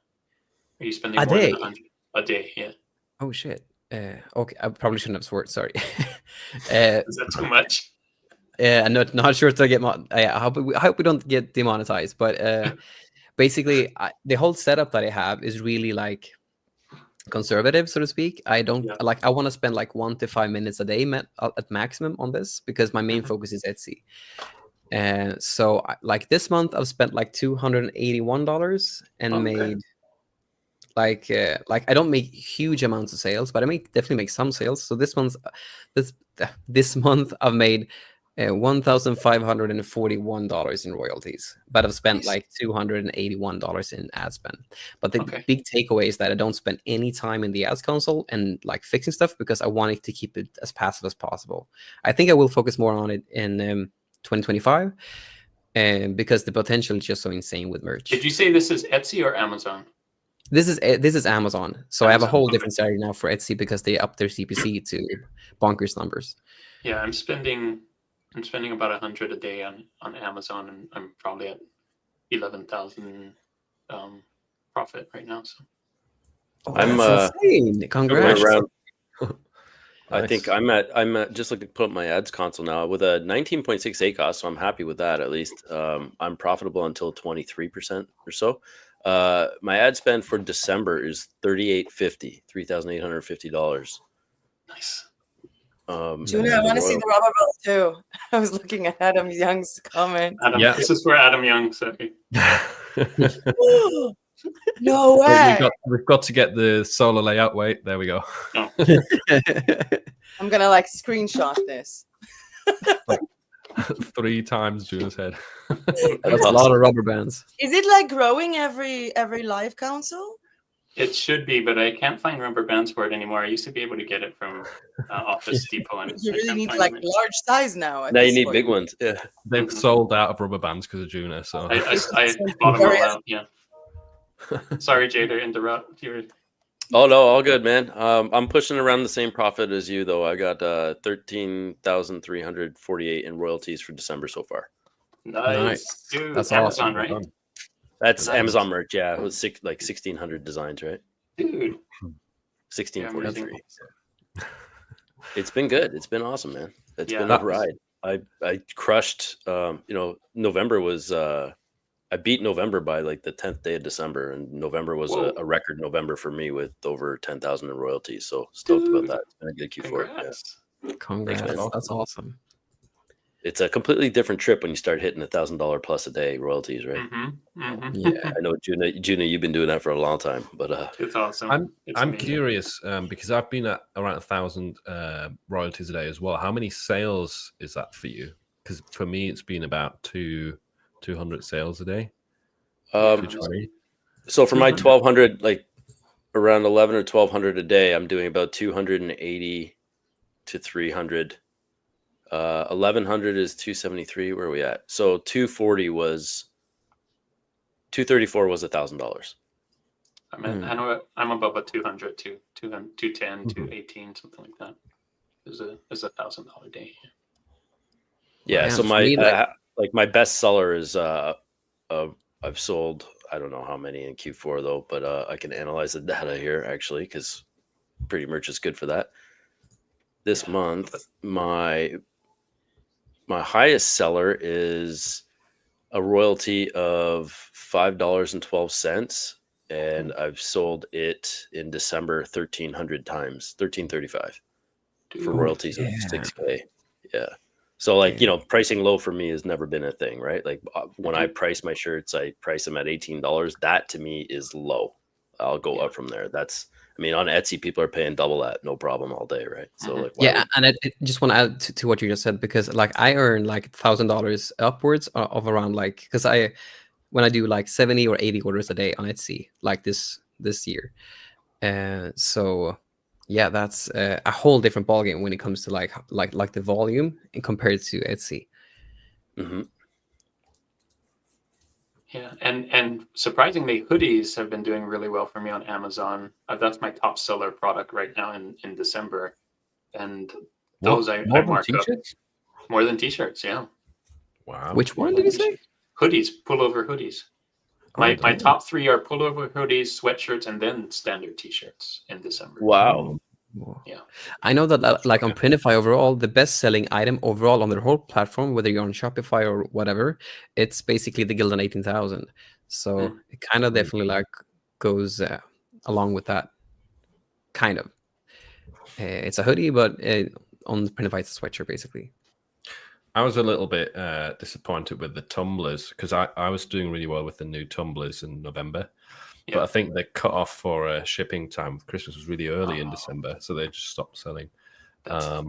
Are you spending more than 100 a day? Yeah. Oh shit. Okay, I probably shouldn't have sworn. Sorry. Is that too much? I'm not sure to get. I hope we don't get demonetized. But basically, the whole setup that I have is really like conservative, so to speak. I don't like. I want to spend like 1 to 5 minutes a day at maximum on this because my main focus is Etsy. So like this month, I've spent like $281 and made. Like I don't make huge amounts of sales, but I definitely make some sales. So this month I've made $1,541 in royalties, but I've spent like $281 in ad spend. But the big takeaway is that I don't spend any time in the ads console and like fixing stuff because I wanted to keep it as passive as possible. I think I will focus more on it in 2025, because the potential is just so insane with merch. Did you say this is Etsy or Amazon? This is Amazon. So I have a whole different strategy now for Etsy because they upped their CPC to bonkers numbers. Yeah, I'm spending about 100 a day on Amazon, and I'm probably at 11,000 profit right now. So I'm insane. Congrats. I think I'm at just like to put up my ads console now with a 19.6 ACOS, so I'm happy with that at least. I'm profitable until 23% or so. My ad spend for December is $3,850. Nice. Juna, I want to see the rubber bells too. I was looking at Adam Young's comment. This is for Adam Young. Sorry. No way. We've got to get the solar layout. Wait, there we go. Oh. I'm gonna like screenshot this. 3 times Juna's head. That's a lot of rubber bands. Is it like growing every live console? It should be, but I can't find rubber bands for it anymore. I used to be able to get it from Office Depot, and You I really can't need find like them. large size now. at Now you this need point. big ones. Yeah. They've sold out of rubber bands because of Juna. So I bought them all out. Yeah. Sorry, Jay, to interrupt. Oh no, all good, man. I'm pushing around the same profit as you though. I got 13,348 in royalties for December so far. Nice. Dude, That's Amazon, awesome. right? That's Nice. Amazon merch. Yeah, it was 1,600 designs, right? Dude. 1643. It's been good. It's been awesome, man. It's Yeah, been a ride. I crushed. November was. I beat November by like the 10th day of December, and November was a record November for me with over 10,000 in royalties. So stoked about that. It's been a good Q4. Congrats. Yeah. Congrats. Thanks, man. That's awesome. It's a completely different trip when you start hitting $1,000 plus a day royalties, right? Mm-hmm. Mm-hmm. Yeah. I know, Juna, you've been doing that for a long time, but It's awesome. It's I'm amazing. curious because I've been at around 1,000 royalties a day as well. How many sales is that for you? Because for me, it's been about 200 sales a day. 220. So for my 1,200, like around 11 or 1,200 a day, I'm doing about 280 to 300. 1,100 is 273. Where are we at? So 234 was $1,000. I'm above a 200 to 210, 218, something like that. Is a $1,000 day. Yeah. Man, So for my me, my best seller is I've sold, I don't know how many in Q4 though, but I can analyze the data here actually because Pretty Merch is good for that. This month, my highest seller is a royalty of $5.12, and I've sold it in December 1,300 times, 1,335 for royalties of 6K. Yeah. So like, pricing low for me has never been a thing, right? Like when I price my shirts, I price them at $18. That to me is low. I'll go up from there. On Etsy, people are paying double that, no problem all day, right? So like, and I just want to add to what you just said, because like I earn like $1,000 upwards of around like, because when I do like 70 or 80 orders a day on Etsy, like this year, so yeah, that's a whole different ballgame when it comes to like the volume and compared to Etsy. Mm-hmm. Yeah, and surprisingly, hoodies have been doing really well for me on Amazon. That's my top seller product right now in December, and those I mark up more than t-shirts. Yeah. Wow. Which one did you say? Hoodies, pullover hoodies. My top 3 are pullover hoodies, sweatshirts, and then standard t-shirts in December. Wow. Yeah. I know that like on Printify overall, the best selling item overall on their whole platform, whether you're on Shopify or whatever, it's basically the Gildan 18,000. So it kind of definitely like goes along with that. Kind of. It's a hoodie, but on Printify it's a sweatshirt basically. I was a little bit disappointed with the tumblers because I was doing really well with the new tumblers in November. Yeah. But I think they cut off for shipping time. Christmas was really early in December, so they just stopped selling. But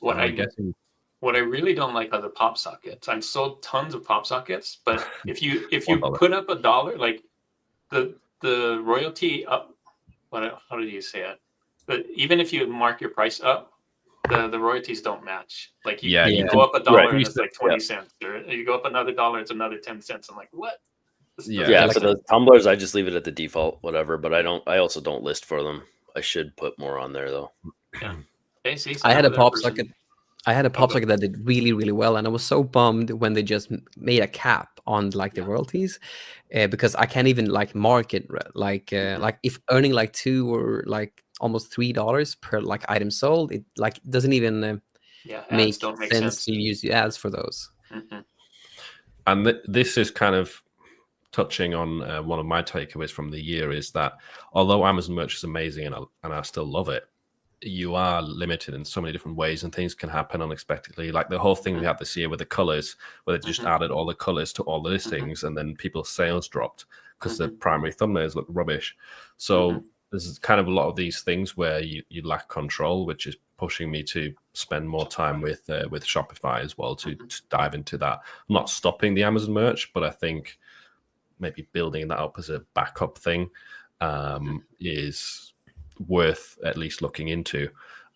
what I really don't like are the pop sockets. I've sold tons of pop sockets, but if you put up $1, like the royalty up, how do you say it? But even if you mark your price up, the royalties don't match. Like you go up $1 and it's like 20 cents, or you go up another $1, it's another 10 cents. I'm like, what? For the tumblers, I just leave it at the default, whatever. But I also don't list for them. I should put more on there though. Yeah. I had a pop socket. I had a pop socket that did really, really well, and I was so bummed when they just made a cap on like the royalties, because I can't even like mark it like if earning like $2 or like almost $3 per like item sold, it like doesn't even make sense to use the ads for those. Mm-hmm. And this is kind of touching on one of my takeaways from the year is that although Amazon merch is amazing and I still love it, you are limited in so many different ways, and things can happen unexpectedly. Like the whole thing we had this year with the colors, where they just added all the colors to all the listings, and then people's sales dropped because the primary thumbnails look rubbish. So there's kind of a lot of these things where you lack control, which is pushing me to spend more time with Shopify as well to dive into that. I'm not stopping the Amazon merch, but I think maybe building that up as a backup thing is worth at least looking into.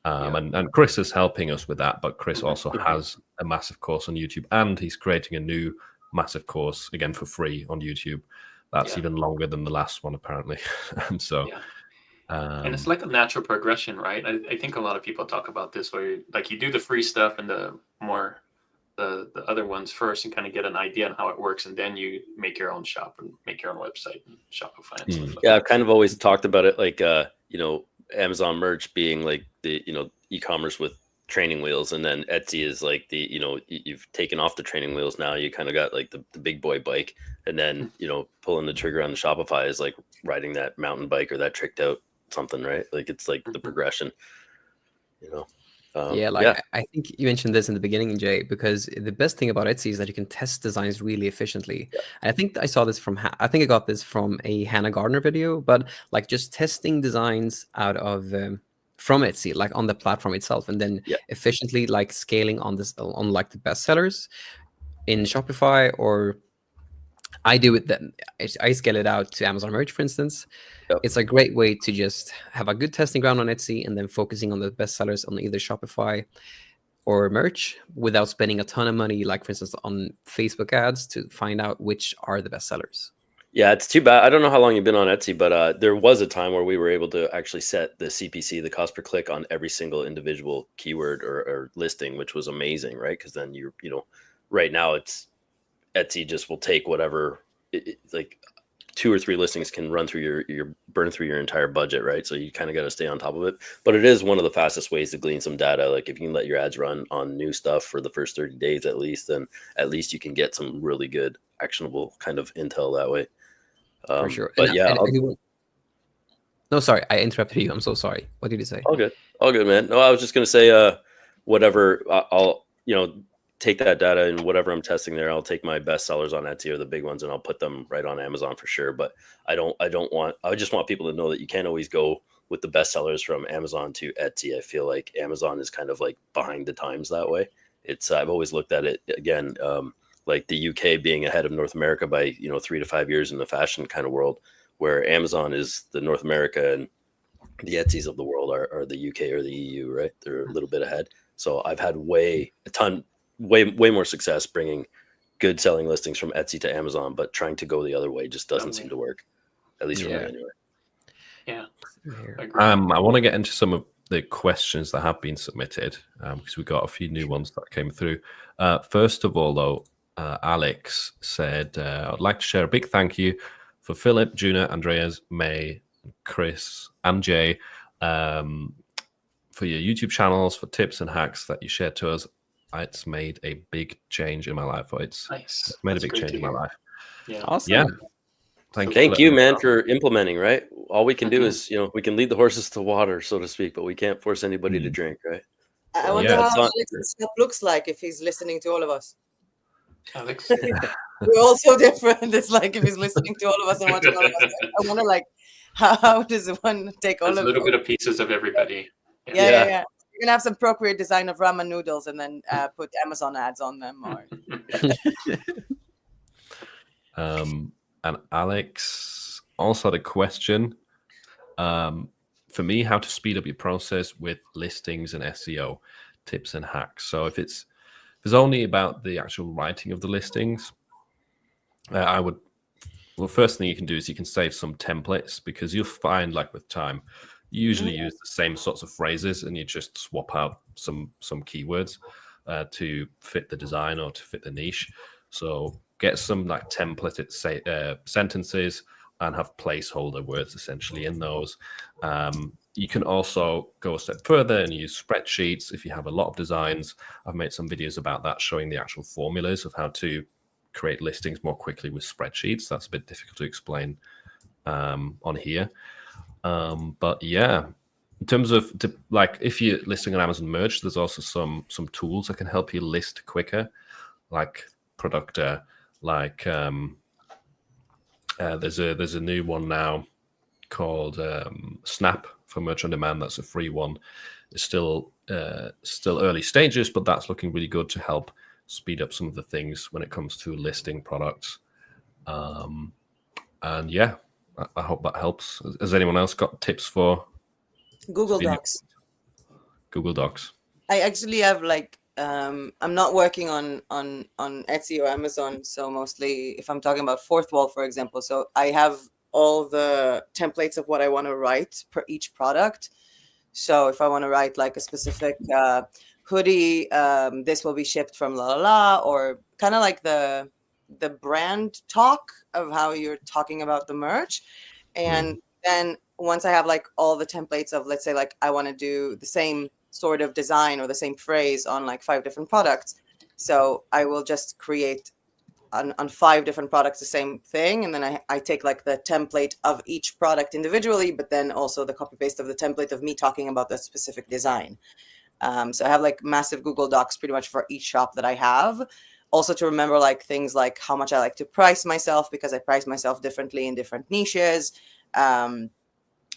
And Chris is helping us with that, but Chris also has a massive course on YouTube, and he's creating a new massive course again for free on YouTube. That's even longer than the last one, apparently. And so and it's like a natural progression, right? I think a lot of people talk about this where like you do the free stuff and the other ones first and kind of get an idea on how it works, and then you make your own shop and make your own website and Shopify and stuff like that. I've kind of always talked about it like Amazon merch being like the e-commerce with training wheels, and then Etsy is like the you've taken off the training wheels, now you kind of got like the big boy bike, and then pulling the trigger on the Shopify is like riding that mountain bike or that tricked out something, right? Like it's like the progression, I think you mentioned this in the beginning, Jay, because the best thing about Etsy is that you can test designs really efficiently. I think I saw this I think I got this from a Hannah Gardner video, but like just testing designs out of from Etsy, like on the platform itself, and then efficiently like scaling on like the bestsellers in Shopify, or I do it then. I scale it out to Amazon merch, for instance. It's a great way to just have a good testing ground on Etsy and then focusing on the best sellers on either Shopify or merch without spending a ton of money, like for instance on Facebook ads, to find out which are the best sellers. Yeah, it's too bad. I don't know how long you've been on Etsy, but there was a time where we were able to actually set the CPC, the cost per click, on every single individual keyword or listing, which was amazing, right? Because then right now it's Etsy just will take whatever, like 2 or 3 listings can run through your burn through your entire budget, right? So you kind of got to stay on top of it. But it is one of the fastest ways to glean some data. Like if you can let your ads run on new stuff for the first 30 days at least, then at least you can get some really good actionable kind of intel that way. For sure. But no, sorry, I interrupted you. I'm so sorry. What did you say? All good, man. No, I was just gonna say, whatever. I'll take that data and whatever I'm testing there, I'll take my best sellers on Etsy or the big ones and I'll put them right on Amazon for sure. But I just want people to know that you can't always go with the best sellers from Amazon to Etsy. I feel like Amazon is kind of like behind the times that way. I've always looked at it again, like the UK being ahead of North America by 3 to 5 years in the fashion kind of world, where Amazon is the North America and the Etsys of the world are the UK or the EU, right? They're a little bit ahead. So I've had way more success bringing good selling listings from Etsy to Amazon, but trying to go the other way just doesn't seem to work, at least for me anyway. Yeah. I want to get into some of the questions that have been submitted because we got a few new ones that came through. First of all, though, Alex said, I'd like to share a big thank you for Philip, Juna, Andreas, May, Chris, and Jay for your YouTube channels, for tips and hacks that you shared to us. It's made a big change in my life. It's made a big change in my life. Yeah. Awesome. Yeah. Thank you, man, for implementing, right? All we can do is, we can lead the horses to water, so to speak, but we can't force anybody to drink, right? I wonder how Alex's stuff looks like if he's listening to all of us. Alex. We're all so different. It's like if he's listening to all of us and watching all of us. I wonder, like, how does one take all of a little bit of pieces of everybody? Yeah. You're gonna have some Procreate design of ramen noodles and then put Amazon ads on them. And Alex also had a question for me: how to speed up your process with listings and SEO tips and hacks. So if it's only about the actual writing of the listings, first thing you can do is you can save some templates, because you'll find, like, with time, you usually use the same sorts of phrases and you just swap out some keywords to fit the design or to fit the niche. So get some like templated sentences and have placeholder words essentially in those. You can also go a step further and use spreadsheets if you have a lot of designs. I've made some videos about that, showing the actual formulas of how to create listings more quickly with spreadsheets. That's a bit difficult to explain on here. But yeah, in terms of like if you're listing on Amazon Merch, there's also some tools that can help you list quicker, like Productor, like there's a new one now called Snap for Merch on Demand. That's a free one. It's still early stages, but that's looking really good to help speed up some of the things when it comes to listing products. And yeah, I hope that helps. Has anyone else got tips for Google Docs? Google Docs. I actually have like I'm not working on Etsy or Amazon, so mostly if I'm talking about Fourth Wall, for example, so I have all the templates of what I want to write per each product. So if I want to write like a specific hoodie, this will be shipped from la la la, or kind of like the brand talk of how you're talking about the merch. And then once I have like all the templates of, let's say, like I want to do the same sort of design or the same phrase on like 5 different products, so I will just create on 5 different products the same thing, and then I take like the template of each product individually, but then also the copy paste of the template of me talking about the specific design. So I have like massive Google Docs pretty much for each shop that I have. Also to remember like things like how much I like to price myself, because I price myself differently in different niches,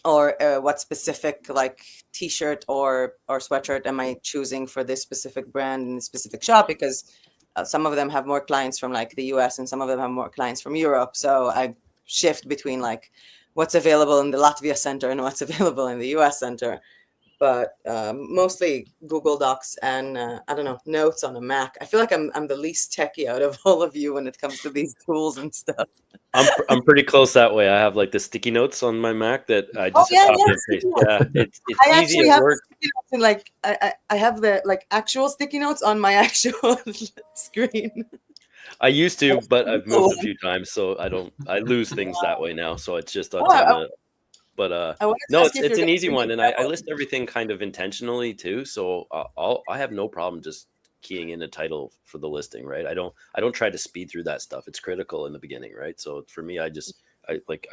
or what specific like t-shirt or sweatshirt am I choosing for this specific brand in this specific shop, because some of them have more clients from like the US and some of them have more clients from Europe. So I shift between like what's available in the Latvia center and what's available in the US center. But mostly Google Docs and I don't know, notes on a Mac. I feel like I'm the least techie out of all of you when it comes to these tools and stuff. I'm pretty close that way. I have like the sticky notes on my Mac that I just copy and paste. Yeah, it's I easy. actually It have works. sticky notes and like I have the like actual sticky notes on my actual screen. I used to, but I've moved a few times, so I lose things that way now. So it's just a ton of. But no, it's an easy one, and I list everything kind of intentionally too. So I have no problem just keying in a title for the listing, right? I don't try to speed through that stuff. It's critical in the beginning, right? So for me, I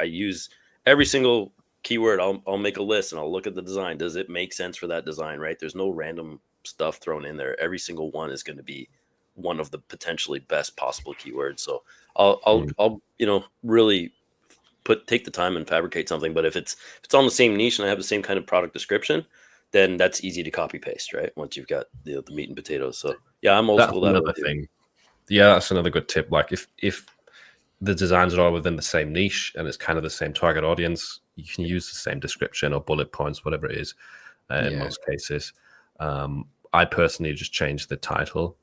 use every single keyword. I'll make a list and I'll look at the design. Does it make sense for that design, right? There's no random stuff thrown in there. Every single one is going to be one of the potentially best possible keywords. So I'll really take the time and fabricate something. But if it's on the same niche and I have the same kind of product description, then that's easy to copy paste, right? Once you've got the meat and potatoes. So yeah, I'm old school that way too. Yeah, that's another good tip. Like if the designs are all within the same niche and it's kind of the same target audience, you can use the same description or bullet points, whatever it is, in most cases. I personally just change the title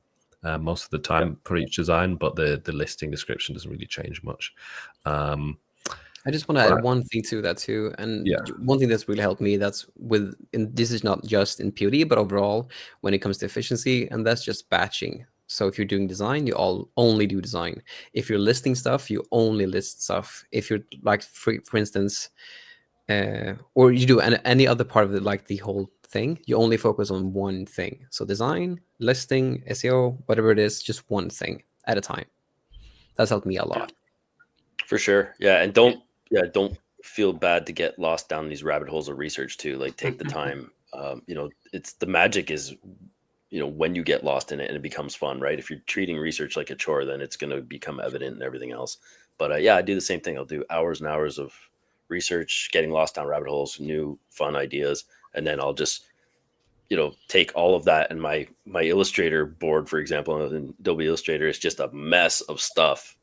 most of the time for each design, but the listing description doesn't really change much. I just want to add one thing to that too, and one thing that's really helped me. And this is not just in POD, but overall when it comes to efficiency, and that's just batching. So if you're doing design, you only do design. If you're listing stuff, you only list stuff. If you're like, for instance, or you do any other part of it, like the whole thing, you only focus on one thing. So design, listing, SEO, whatever it is, just one thing at a time. That's helped me a lot. For sure. Yeah. And don't feel bad to get lost down these rabbit holes of research too. Like take the time. It's the magic is, when you get lost in it and it becomes fun, right? If you're treating research like a chore, then it's going to become evident and everything else. But I do the same thing. I'll do hours and hours of research, getting lost down rabbit holes, new fun ideas. And then I'll just, take all of that. And my Illustrator board, for example, in Adobe Illustrator is just a mess of stuff.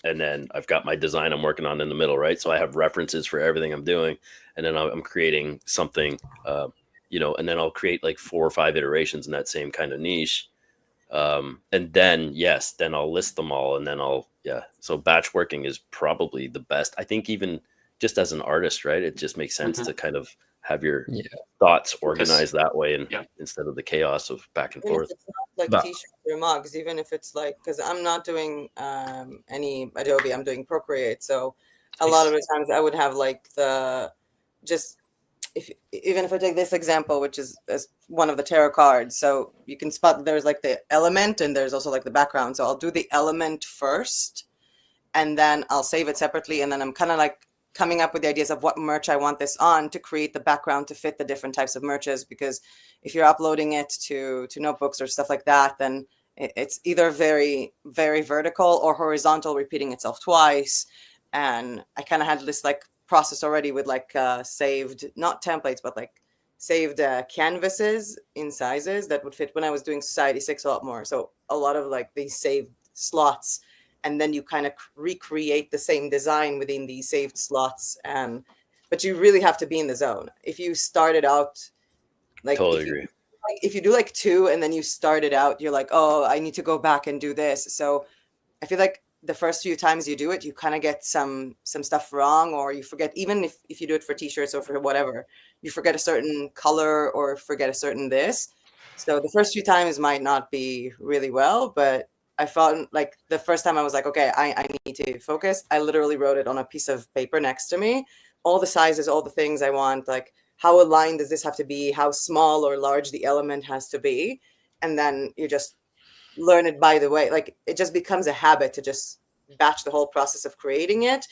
And then I've got my design I'm working on in the middle, right? So I have references for everything I'm doing. And then I'm creating something, and then I'll create like 4 or 5 iterations in that same kind of niche. And then, then I'll list them all. And then so batch working is probably the best. I think even just as an artist, right? It just makes sense to kind of have your thoughts organized that way, and instead of the chaos of back and forth. It's not like t-shirts or mugs, even if it's like, because I'm not doing any Adobe, I'm doing Procreate. So a lot of the times I would have like even if I take this example, which is as one of the tarot cards, so you can spot there's like the element and there's also like the background. So I'll do the element first and then I'll save it separately. And then I'm kind of like coming up with the ideas of what merch I want this on to create the background to fit the different types of merches. Because if you're uploading it to notebooks or stuff like that, then it's either very, very vertical or horizontal, repeating itself twice. And I kind of had this like process already with like saved, not templates, but like saved canvases in sizes that would fit when I was doing Society 6 a lot more. So a lot of like these saved slots, and then you kind of recreate the same design within these saved slots. But you really have to be in the zone. If you started out like, totally agree. If you do like 2 and then you started out, you're like, oh, I need to go back and do this. So I feel like the first few times you do it, you kind of get some stuff wrong, or you forget, even if you do it for t-shirts or for whatever, you forget a certain color or forget a certain this. So the first few times might not be really well, but I felt like the first time I was like, okay, I need to focus. I literally wrote it on a piece of paper next to me, all the sizes, all the things I want, like how aligned does this have to be, how small or large the element has to be. And then you just learn it by the way. Like it just becomes a habit to just batch the whole process of creating it,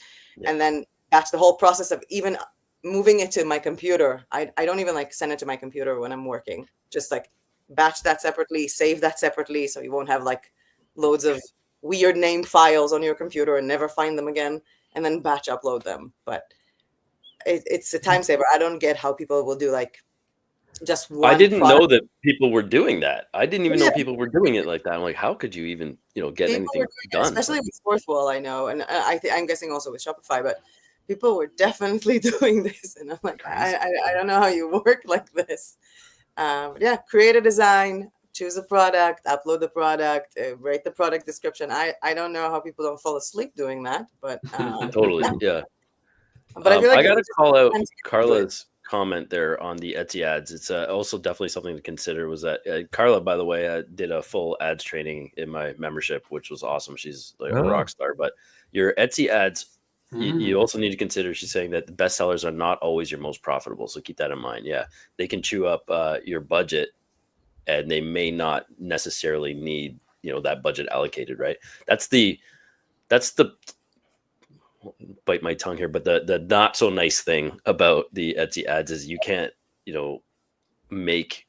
and then batch the whole process of even moving it to my computer. I don't even like send it to my computer when I'm working. Just like batch that separately, save that separately, so you won't have like loads of weird name files on your computer and never find them again, and then batch upload them. But it's a time saver. I don't get how people will do like just one. I didn't know that people were doing that. I didn't even know people were doing it like that. I'm like, how could you even, get anything done? Especially with Fourth Wall, I know, and I'm guessing also with Shopify, but people were definitely doing this, and I'm like, I don't know how you work like this. Yeah, create a design, choose a product, upload the product, write the product description. I don't know how people don't fall asleep doing that, but totally, yeah. But I feel like I got to call out Carla's comment there on the Etsy ads. It's also definitely something to consider. Was that Carla, by the way, did a full ads training in my membership, which was awesome. She's like a rock star. But your Etsy ads, you also need to consider. She's saying that the best sellers are not always your most profitable, so keep that in mind. Yeah, they can chew up your budget, and they may not necessarily need that budget allocated. Right? That's the bite my tongue here, but the not so nice thing about the Etsy ads is you can't make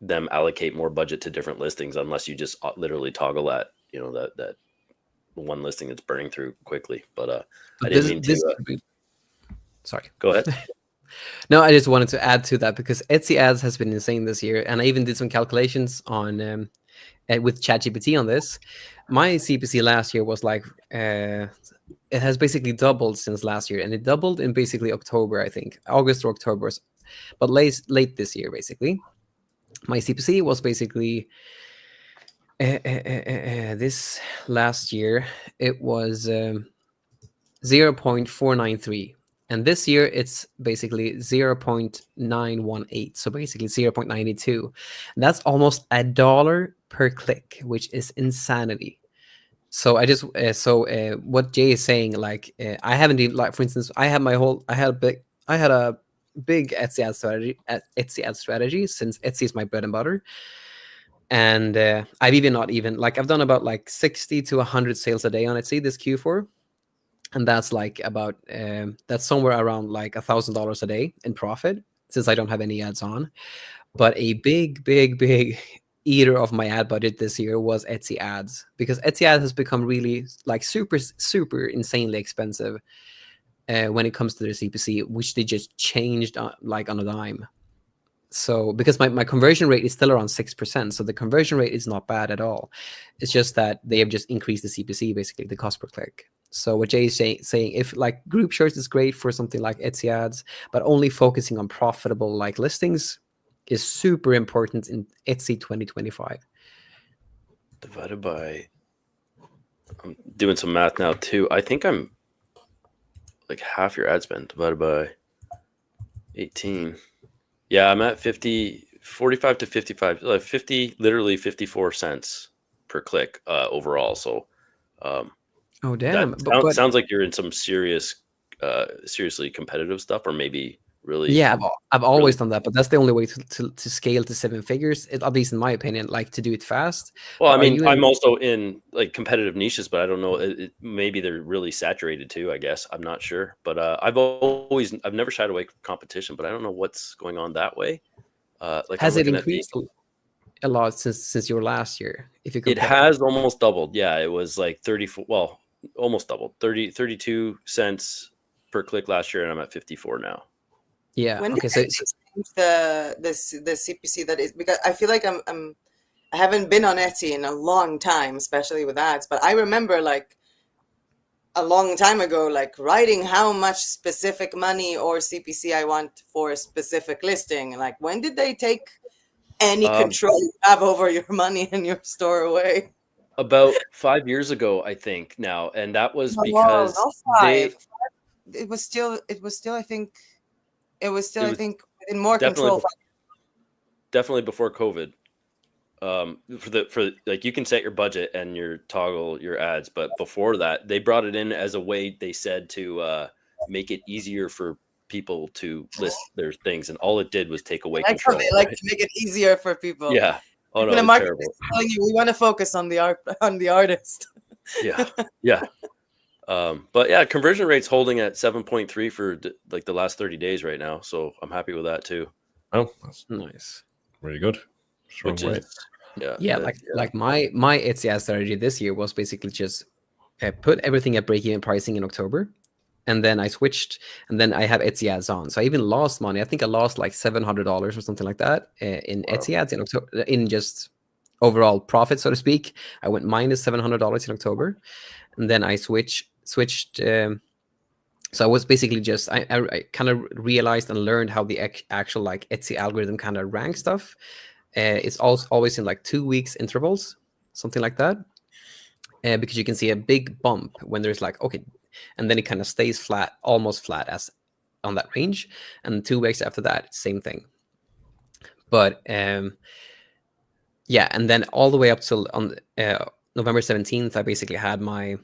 them allocate more budget to different listings unless you just literally toggle that that one listing that's burning through quickly. But I didn't mean to. Sorry, go ahead. No, I just wanted to add to that because Etsy ads has been insane this year, and I even did some calculations on with ChatGPT on this. My CPC last year was like it has basically doubled since last year, and it doubled in basically October, I think, August or October, but late this year, basically. My CPC was basically this last year, it was 0.493. And this year, it's basically 0.918. So basically 0.92. That's almost $1 per click, which is insanity. So I just what Jay is saying, like I haven't even, like, for instance, I had a big Etsy ad strategy since Etsy is my bread and butter, and I've done about like 60 to 100 sales a day on Etsy this Q4, and that's like about that's somewhere around like $1,000 a day in profit since I don't have any ads on. But a big eater of my ad budget this year was Etsy ads, because Etsy ads has become really like super insanely expensive when it comes to their CPC, which they just changed like on a dime. So because my conversion rate is still around 6%, so the conversion rate is not bad at all. It's just that they have just increased the CPC, basically the cost per click. So what Jay is saying, if like group shirts is great for something like Etsy ads, but only focusing on profitable like listings is super important in Etsy 2025. Divided by, I'm doing some math now too. I think I'm like half your ad spend divided by 18. Yeah, I'm at 45 to 55, like 50, literally 54 cents per click overall. So, oh damn! That sounds like you're in some seriously competitive stuff, or maybe really. Yeah, I've always done that, but that's the only way to scale to 7 figures, at least in my opinion, like to do it fast. Well, But I mean, I'm also in like competitive niches, but I don't know. Maybe they're really saturated too. I guess I'm not sure, but I've never shied away from competition, but I don't know what's going on that way. Like, has it increased a lot since your last year? If you compare, it has almost doubled. Yeah, it was like 34. Well, almost doubled. 32 cents per click last year, and I'm at 54 now. Yeah. When okay. did they change the CPC that is, because I feel like I haven't been on Etsy in a long time, especially with ads. But I remember like a long time ago, like writing how much specific money or CPC I want for a specific listing. Like, when did they take any control you have over your money and your store away? About 5 years ago, I think now, and that was No, because not five. It was still. I think. I think in more control. Definitely before COVID. For like, you can set your budget and toggle your ads, but before that, they brought it in as a way, they said, to make it easier for people to list their things, and all it did was take away control. They like to make it easier for people. Yeah. Oh no, it's terrible. Telling you, we want to focus on the artist. Yeah. Yeah. But yeah, conversion rate's holding at 7.3 for like the last 30 days right now, so I'm happy with that too. Oh, that's nice. Really good. Strong way. Yeah, like my Etsy ad strategy this year was basically just put everything at break-even pricing in October, and then I switched, and then I have Etsy ads on. So I even lost money. I think I lost like $700 or something like that in Etsy ads in October, in just overall profit, so to speak. I went minus $700 in October, and then I switched. So I was basically just I kind of realized and learned how the actual like Etsy algorithm kind of ranks stuff. It's also always in like 2 weeks intervals, something like that, because you can see a big bump when there's like, okay, and then it kind of stays flat, almost flat as on that range, and 2 weeks after that, same thing. But yeah, and then all the way up till on November 17th, I basically had my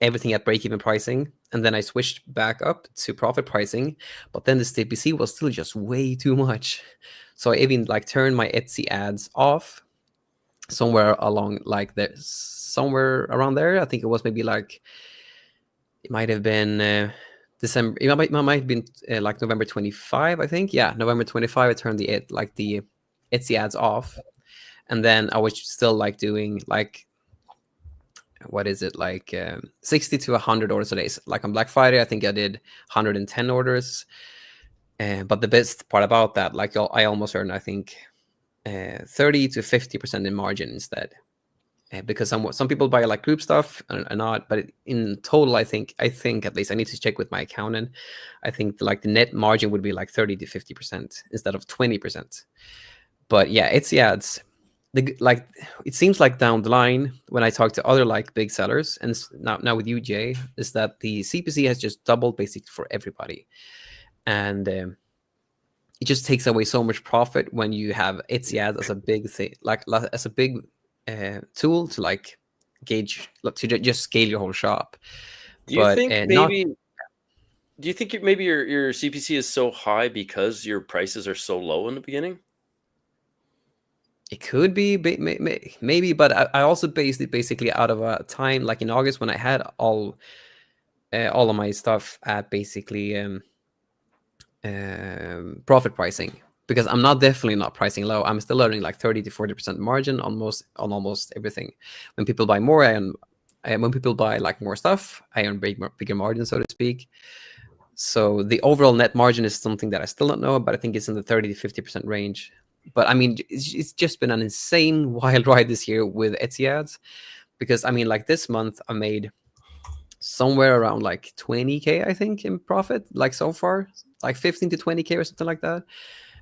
everything at break-even pricing, and then I switched back up to profit pricing, but then the CPC was still just way too much. So I even like turned my Etsy ads off somewhere along like this, somewhere around there. I think it was maybe like, it might have been December. It might have been like November 25, I think. Yeah, November 25. I turned the Etsy ads off, and then I was still like doing like, what is it, like 60 to 100 orders a day. Like on Black Friday, I think I did 110 orders. But the best part about that, like I almost earned, I think, 30 to 50% in margin instead. Because some people buy like group stuff and not, but in total, I think at least, I need to check with my accountant, I think like the net margin would be like 30 to 50% instead of 20%. But yeah, Etsy ads, like it seems like down the line when I talk to other like big sellers, and now with you, Jay, is that the CPC has just doubled basically for everybody, and it just takes away so much profit when you have Etsy ads as a big thing, like as a big tool to like gauge, to just scale your whole shop. Do you think maybe your CPC is so high because your prices are so low in the beginning? It could be, maybe, but I also based it basically out of a time like in August when I had all of my stuff at basically profit pricing, because I'm definitely not pricing low. I'm still earning like 30 to 40% margin on almost everything. When people buy more, when people buy like more stuff, I earn bigger margin, so to speak. So the overall net margin is something that I still don't know, but I think it's in the 30 to 50% range. But I mean, it's just been an insane wild ride this year with Etsy ads, because I mean, like this month I made somewhere around like 20K, I think, in profit, like so far, like 15 to 20K or something like that,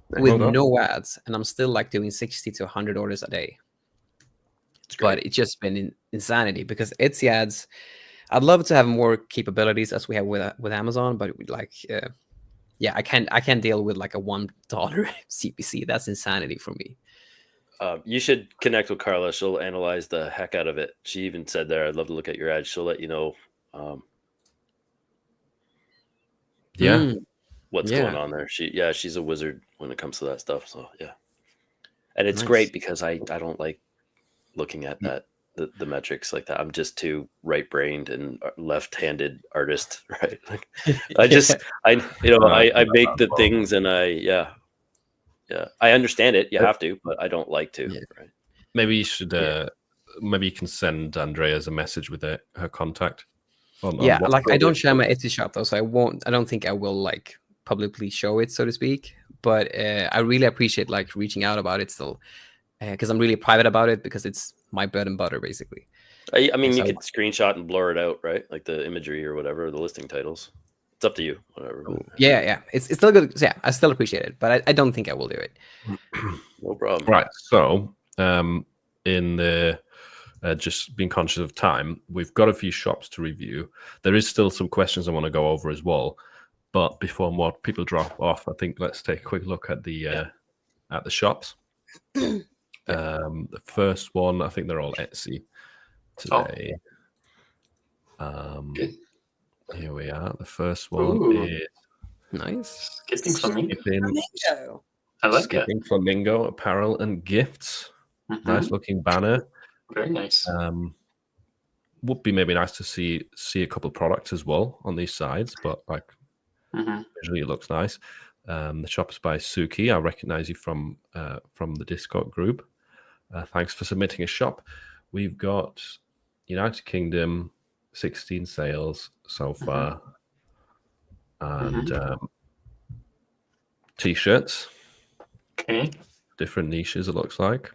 with no ads, and I'm still like doing 60 to 100 orders a day. But it's just been insanity, because Etsy ads, I'd love to have more capabilities as we have with Amazon, but like yeah, I can't deal with like a $1 CPC. That's insanity for me. You should connect with Carla. She'll analyze the heck out of it. She even said there, I'd love to look at your ads. She'll let you know. Yeah. what's going on there. She's a wizard when it comes to that stuff. So yeah, and it's great because I don't like looking at that the metrics like that. I'm just too right-brained and left-handed artist, right? Like I make the things and I understand it. You have to, but I don't like to. Right? Maybe you should. Maybe you can send Andreas a message with her contact. Like I don't share my Etsy shop though, so I don't think I will like publicly show it, so to speak. But I really appreciate like reaching out about it still, because I'm really private about it because it's my bread and butter basically. I mean, you could screenshot and blur it out, right? Like the imagery or whatever, the listing titles. It's up to you, whatever. Yeah. It's still good. Yeah, I still appreciate it, but I don't think I will do it. No problem. Right. So, in the just being conscious of time, we've got a few shops to review. There is still some questions I want to go over as well, but before more people drop off, I think let's take a quick look at the shops. The first one, I think they're all Etsy today. Here we are. The first one is nice. Skipping Flamingo. I like Skipping Flamingo apparel and gifts. Nice looking banner. Very nice. Would be maybe nice to see a couple of products as well on these sides, but like visually it looks nice. The shop's by Suki. I recognize you from the Discord group. Thanks for submitting a shop. We've got United Kingdom, 16 sales so far, and t-shirts. Okay. Different niches, it looks like.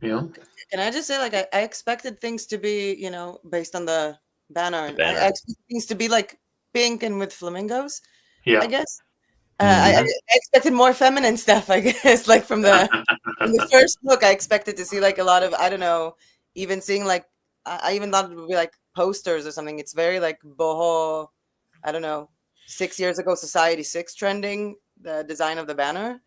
Yeah. Can I just say, like, I expected things to be, based on the banner. I expected things to be like pink and with flamingos. Yeah. I guess. I expected more feminine stuff. I guess, like from the first look, I expected to see like a lot of, I don't know, even seeing like I even thought it would be like posters or something. It's very like boho, I don't know, 6 years ago, Society 6 trending, the design of the banner.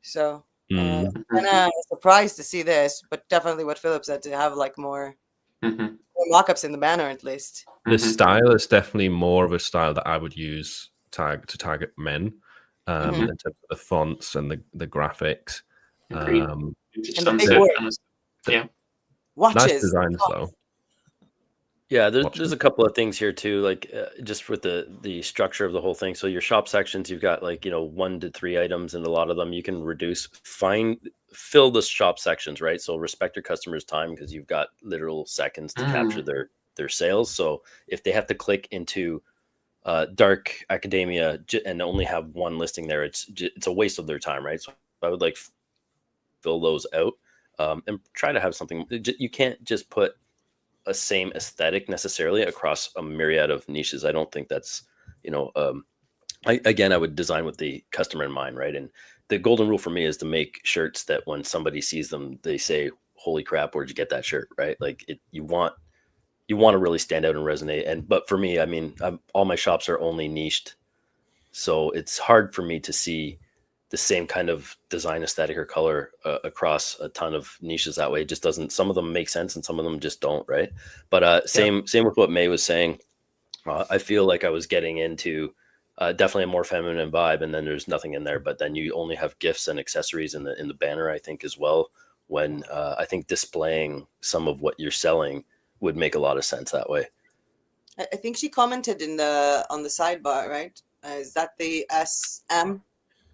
So kind of surprised to see this, but definitely what Philip said, to have like more mock-ups in the banner at least. The style is definitely more of a style that I would use to target men, in terms of the fonts and the graphics. And the big words. Yeah. Watches. Nice designs though. Yeah, there's a couple of things here too, like just with the structure of the whole thing. So your shop sections, you've got like 1 to 3 items, and a lot of them you can fill the shop sections, right? So respect your customers' time, because you've got literal seconds to capture their sales. So if they have to click into dark academia and only have one listing there, it's a waste of their time, right? So I would like fill those out, and try to have something. You can't just put a same aesthetic necessarily across a myriad of niches. I don't think that's, I would design with the customer in mind, right? And the golden rule for me is to make shirts that when somebody sees them, they say, "Holy crap, where'd you get that shirt?" Right? Like you want to really stand out and resonate. But for me, I mean, all my shops are only niched, so it's hard for me to see the same kind of design aesthetic or color across a ton of niches that way. It just doesn't, some of them make sense and some of them just don't, right? But same with what May was saying. I feel like I was getting into definitely a more feminine vibe, and then there's nothing in there, but then you only have gifts and accessories in the banner, I think, as well, when I think displaying some of what you're selling would make a lot of sense that way. I think she commented on the sidebar, right? Is that the SM?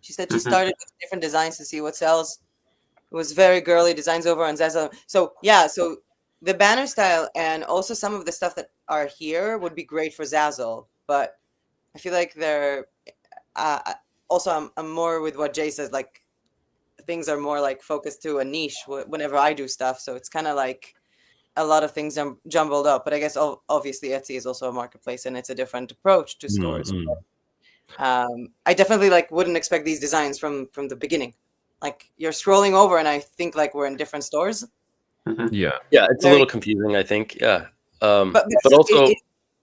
She said she started with different designs to see what sells. It was very girly designs over on Zazzle. So yeah, so the banner style and also some of the stuff that are here would be great for Zazzle, but I feel like they're also I'm more with what Jay says, like things are more like focused to a niche whenever I do stuff. So it's kind of like a lot of things are jumbled up, but I guess obviously Etsy is also a marketplace and it's a different approach to stores. I definitely wouldn't expect these designs from the beginning. Like you're scrolling over and I think like we're in different stores. Yeah, it's a little confusing, I think. But also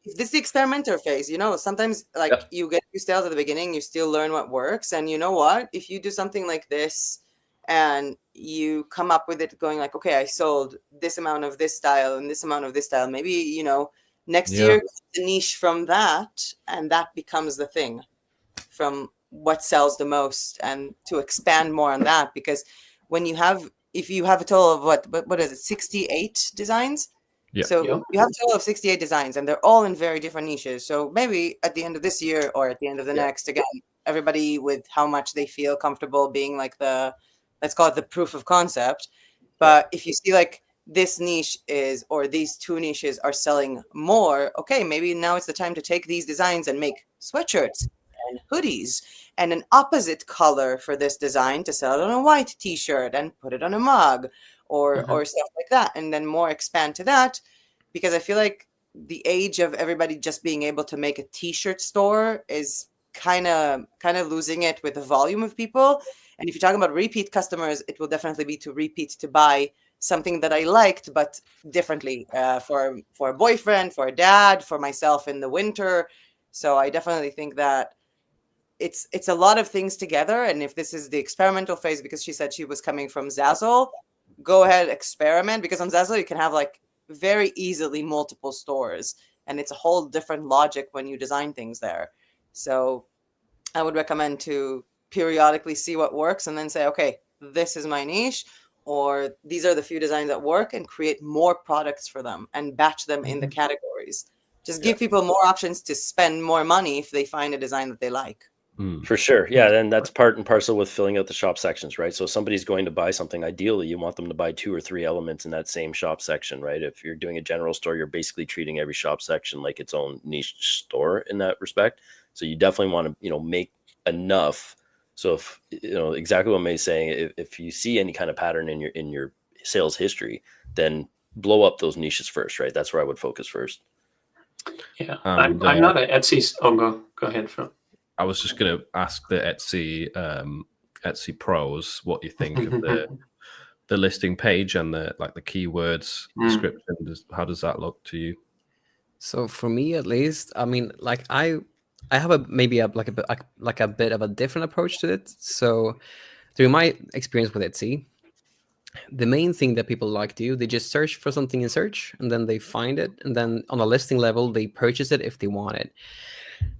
this is the experimenter phase, sometimes you get new styles at the beginning, you still learn what works, and you know what, if you do something like this and you come up with it going like, okay, I sold this amount of this style and this amount of this style, maybe next year the niche from that, and that becomes the thing from what sells the most and to expand more on that. Because if you have a total of what is it, 68 designs? Yeah. So you have a total of 68 designs, and they're all in very different niches. So maybe at the end of this year or at the end of the next, again, everybody with how much they feel comfortable being like let's call it the proof of concept. But if you see like this niche or these two niches are selling more, okay, maybe now it's the time to take these designs and make sweatshirts and hoodies and an opposite color for this design to sell it on a white t-shirt and put it on a mug or stuff like that, and then more expand to that. Because I feel like the age of everybody just being able to make a t-shirt store is kind of losing it with the volume of people. And if you're talking about repeat customers, it will definitely be to repeat to buy something that I liked, but differently, for a boyfriend, for a dad, for myself in the winter. So I definitely think that it's a lot of things together. And if this is the experimental phase, because she said she was coming from Zazzle, go ahead, experiment, because on Zazzle you can have like very easily multiple stores, and it's a whole different logic when you design things there. So I would recommend to periodically see what works and then say, okay, this is my niche, or these are the few designs that work, and create more products for them and batch them in the categories. Just give people more options to spend more money if they find a design that they like. For sure. Yeah. Then that's part and parcel with filling out the shop sections, right? So if somebody's going to buy something, ideally you want them to buy 2 or 3 elements in that same shop section, right? If you're doing a general store, you're basically treating every shop section like its own niche store in that respect. So you definitely want to, make enough. So if, exactly what May's saying, if you see any kind of pattern in your sales history, then blow up those niches first, right? That's where I would focus first. Yeah. I'm not an Etsy. Oh, go ahead, Phil. I was just going to ask the Etsy pros what you think of the listing page and the keywords description. How does that look to you? So for me, at least, I mean, like I have a bit of a different approach to it. So through my experience with Etsy, the main thing that people like to do, they just search for something in search, and then they find it, and then on a listing level, they purchase it if they want it.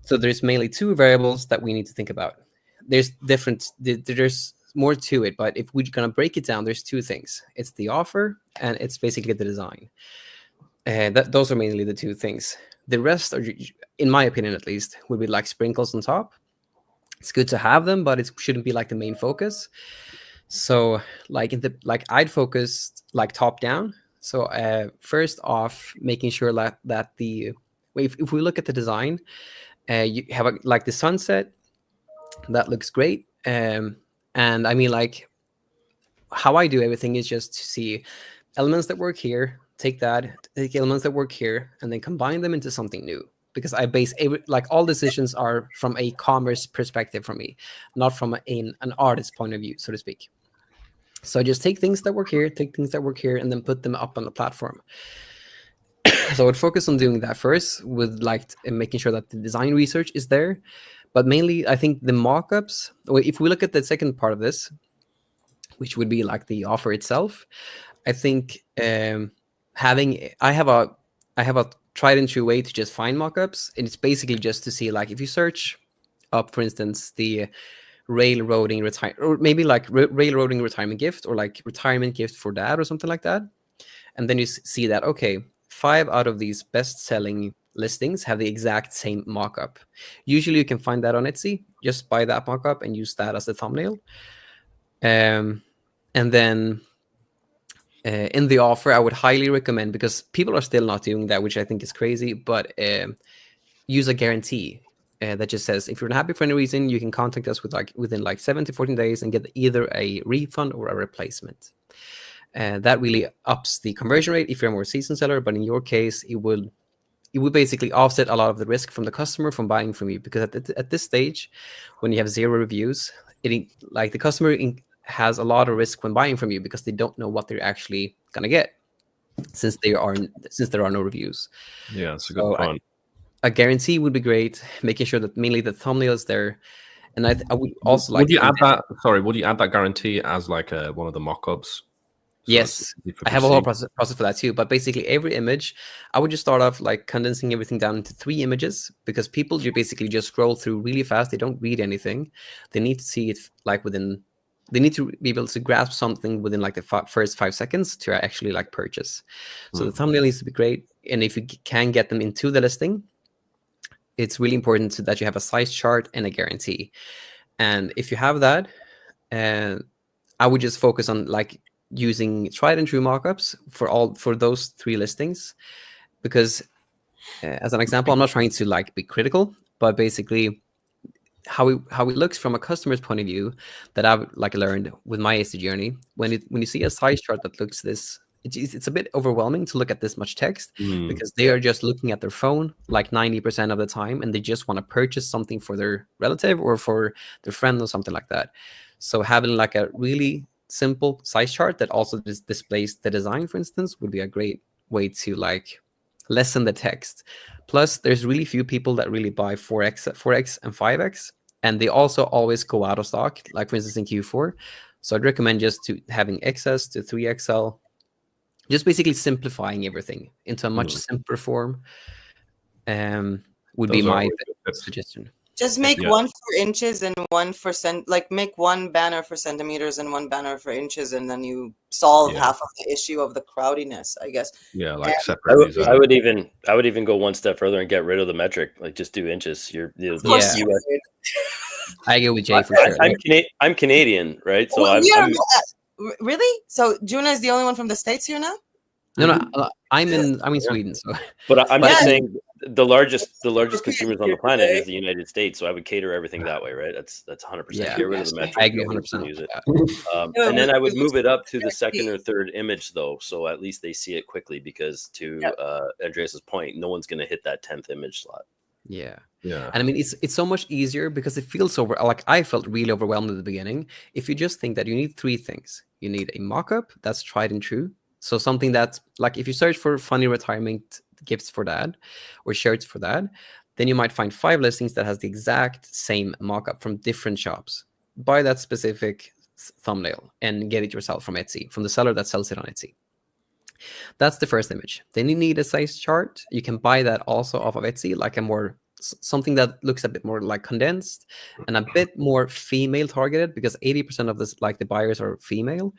So there's mainly 2 variables that we need to think about. There's more to it, but if we're gonna break it down, there's 2 things. It's the offer, and it's basically the design. Those are mainly the 2 things. The rest are, in my opinion at least, would be like sprinkles on top. It's good to have them, but it shouldn't be like the main focus. So I'd focus like top down. So first off, making sure that if we look at the design, you have like the sunset that looks great. And I mean, like, how I do everything is just to see elements that work here, take elements that work here, and then combine them into something new. Because I base all decisions are from a commerce perspective for me, not from an artist point of view, so to speak. So I just take things that work here, and then put them up on the platform. So I would focus on doing that first, with making sure that the design research is there. But mainly, I think the mockups. If we look at the second part of this, which would be like the offer itself, I think I have a tried and true way to just find mockups, and it's basically just to see, like, if you search up, for instance, the railroading retirement gift, or like retirement gift for dad or something like that, and then you see that, okay, 5 out of these best-selling listings have the exact same mockup. Usually you can find that on Etsy. Just buy that mockup and use that as the thumbnail. And then in the offer, I would highly recommend, because people are still not doing that, which I think is crazy, but use a guarantee that just says, if you're not happy for any reason, you can contact us within 7 to 14 days and get either a refund or a replacement. That really ups the conversion rate if you're a more seasoned seller, but in your case, it would basically offset a lot of the risk from the customer from buying from you, because at this stage, when you have 0 reviews, the customer has a lot of risk when buying from you, because they don't know what they're actually gonna get, since there are no reviews. Yeah, that's a good point. A guarantee would be great, making sure that mainly the thumbnail is there. And I would also would you add that guarantee as like one of the mockups Yes, I have a whole process for that too. But basically, every image, I would just start off like condensing everything down into 3 images, because people basically just scroll through really fast. They don't read anything. They need to see it like within. They need to be able to grasp something within like the first 5 seconds to actually like purchase. So the thumbnail needs to be great, and if you can get them into the listing, it's really important that you have a size chart and a guarantee. And if you have that, I would just focus on like using tried and true mockups for those 3 listings, because as an example, I'm not trying to like be critical, but basically how it looks from a customer's point of view, that I've like learned with my AC journey, when you see a size chart that looks this, it's a bit overwhelming to look at this much text, because they are just looking at their phone like 90% of the time, and they just want to purchase something for their relative or for their friend or something like that. So having like a really simple size chart that also displays the design, for instance, would be a great way to like lessen the text. Plus, there's really few people that really buy 4x and 5x, and they also always go out of stock, like for instance in Q4. So I'd recommend just to having XS to 3XL, just basically simplifying everything into a much simpler form. Would be my suggestion. Just make one for inches and one for like make one banner for centimeters and one banner for inches, and then you solve half of the issue of the crowdiness, I guess. Yeah, like separate. I would even go one step further and get rid of the metric. Like just do inches. I go with Jay for sure. I'm Canadian, right? So really? So Juna is the only one from the States here now? No, I'm in Sweden. So, but I'm just saying the largest consumers on the planet is the United States. So I would cater everything that way, right? That's 100%. Get rid of the metric. I agree 100%. Use it. And then I would move it up to the second or third image, though, so at least they see it quickly. Because to Andreas's point, no one's going to hit that 10th image slot. Yeah. And I mean, it's so much easier because it feels like I felt really overwhelmed at the beginning. If you just think that you need 3 things, you need a mock-up that's tried and true. So something that's like, if you search for funny retirement gifts for dad or shirts for dad, then you might find 5 listings that has the exact same mock-up from different shops. Buy that specific thumbnail and get it yourself from Etsy, from the seller that sells it on Etsy. That's the first image. Then you need a size chart. You can buy that also off of Etsy, like something that looks a bit more like condensed and a bit more female targeted, because 80% of this, like the buyers, are female.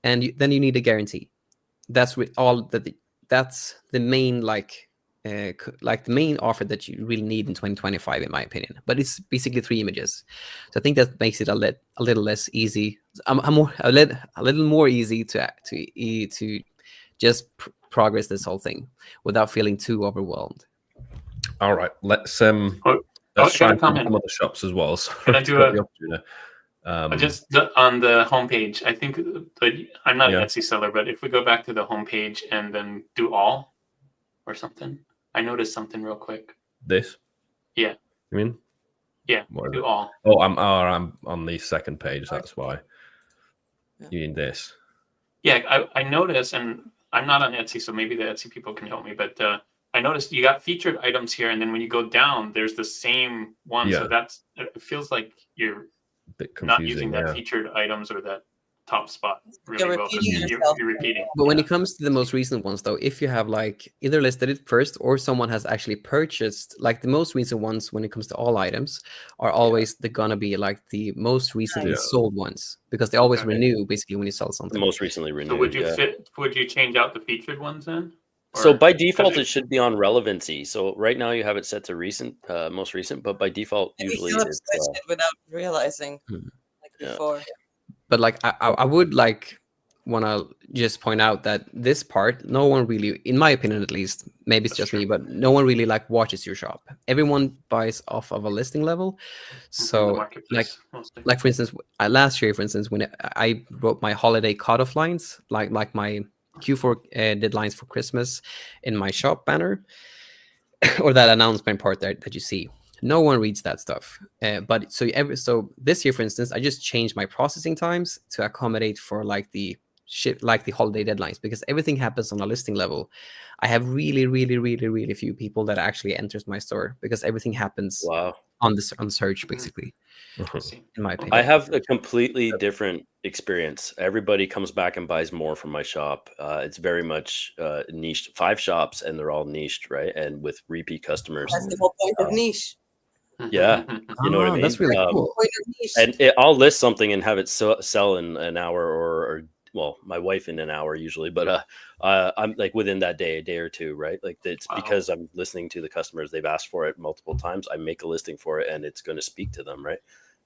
And then you need a guarantee. That's the main the main offer that you really need in 2025, in my opinion. But it's basically 3 images, so I think that makes it a little less easy. A little more easy to just progress this whole thing without feeling too overwhelmed. All right, let's try and comment some of the shops as well. So can I do just on the homepage? I think I'm not an Etsy seller, but if we go back to the homepage and then do all or something, I noticed something real quick. This? Yeah. You mean? Yeah. Do all. Oh, I'm on the second page. That's why. You mean this? Yeah, I noticed, and I'm not on Etsy, so maybe the Etsy people can help me. But I noticed you got featured items here, and then when you go down, there's the same one. Yeah. So it feels like you're not using that featured items or that top spot really well. You're repeating. But when it comes to the most recent ones, though, if you have like either listed it first or someone has actually purchased, like the most recent ones when it comes to all items are always gonna be like the most recently sold ones, because they always renew basically when you sell something. The most recently renewed. So would you change out the featured ones then? So by default, it should be on relevancy. So right now you have it set to recent, most recent, but by default, usually it's without realizing like before. But like I would like want to just point out that this part, no one really, in my opinion at least, maybe it's just me, but no one really like watches your shop. Everyone buys off of a listing level. So like for instance, last year, for instance, when I wrote my holiday cutoff lines, like my Q4 deadlines for Christmas in my shop banner, or that announcement part that you see, no one reads that stuff. But so this year, for instance, I just changed my processing times to accommodate for like the holiday deadlines, because everything happens on a listing level. I have really few people that actually enters my store because everything happens on search, basically. In my opinion, I have a completely different experience. Everybody comes back and buys more from my shop. It's very much niched. 5 shops, and they're all niched, right? And with repeat customers. That's the whole point of niche. Yeah, you know what I mean. That's really cool. Point of niche. And I'll list something and have it sell in an hour, or well, my wife in an hour usually, but I'm like within that day, a day or two, right? Like it's because I'm listening to the customers. They've asked for it multiple times. I make a listing for it, and it's going to speak to them, right?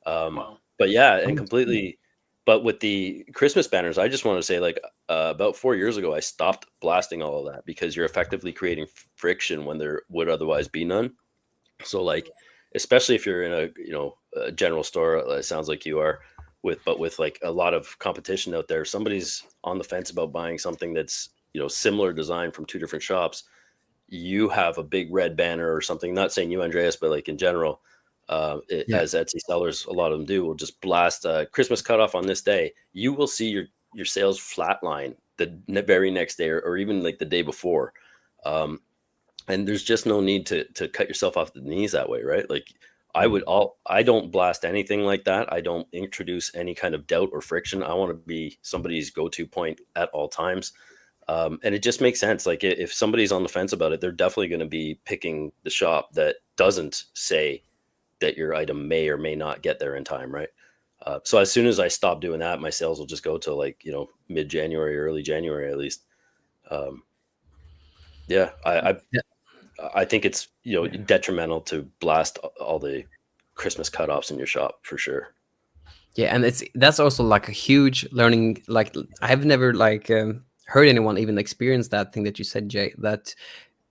But yeah, and completely. But with the Christmas banners, I just want to say, like, about 4 years ago, I stopped blasting all of that because you're effectively creating friction when there would otherwise be none. So, like, especially if you're in a general store, it sounds like you are, with like a lot of competition out there. If somebody's on the fence about buying something that's similar design from 2 different shops, you have a big red banner or something. Not saying you, Andreas, but like in general. As Etsy sellers, a lot of them do, will just blast Christmas cutoff on this day. You will see your sales flatline the very next day, or even like the day before. And there's just no need to cut yourself off the knees that way, right? Like I don't blast anything like that. I don't introduce any kind of doubt or friction. I want to be somebody's go-to point at all times. And it just makes sense. Like if somebody's on the fence about it, they're definitely going to be picking the shop that doesn't say that your item may or may not get there in time, right? So as soon as I stop doing that, my sales will just go to like mid-January, early January at least. I think it's detrimental to blast all the Christmas cutoffs in your shop for sure. Yeah, and that's also like a huge learning. Like I have never heard anyone even experience that thing that you said, Jay. That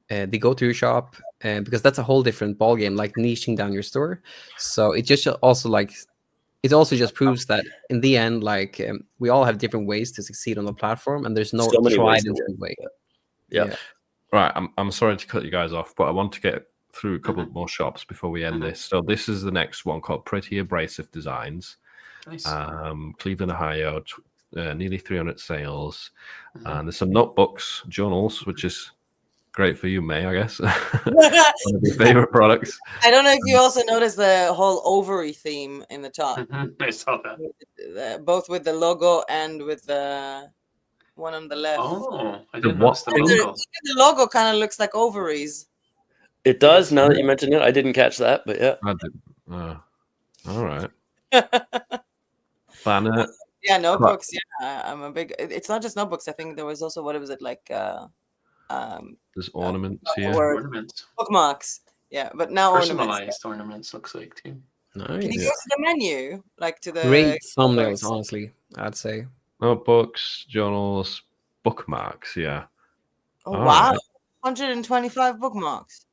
they go to your shop, because that's a whole different ballgame, like niching down your store. So it just also just proves that in the end, we all have different ways to succeed on the platform, and there's no tried and true way. Yeah. Right. I'm sorry to cut you guys off, but I want to get through a couple more shops before we end this. So this is the next one called Pretty Abrasive Designs. Nice. Cleveland, Ohio, nearly 300 sales. And there's some notebooks, journals, which is great for you, May, I guess. One of your favorite products. I don't know if you also noticed the whole ovary theme in the top. I saw that. Both with the logo and with the one on the left. Oh, I didn't notice the logo. The logo kind of looks like ovaries. It does, now that you mentioned it. I didn't catch that, but yeah. I did. All right. Banner. Yeah, notebooks. Yeah, I'm a big. It's not just notebooks. I think there was also, what was it like? There's ornaments here. Ornaments. Bookmarks. Yeah, but now Personalized ornaments looks like too. Nice. Can you go to the menu, like to the great thumbnails? Honestly, I'd say notebooks, journals, bookmarks. Yeah. Oh wow, right. 125 bookmarks.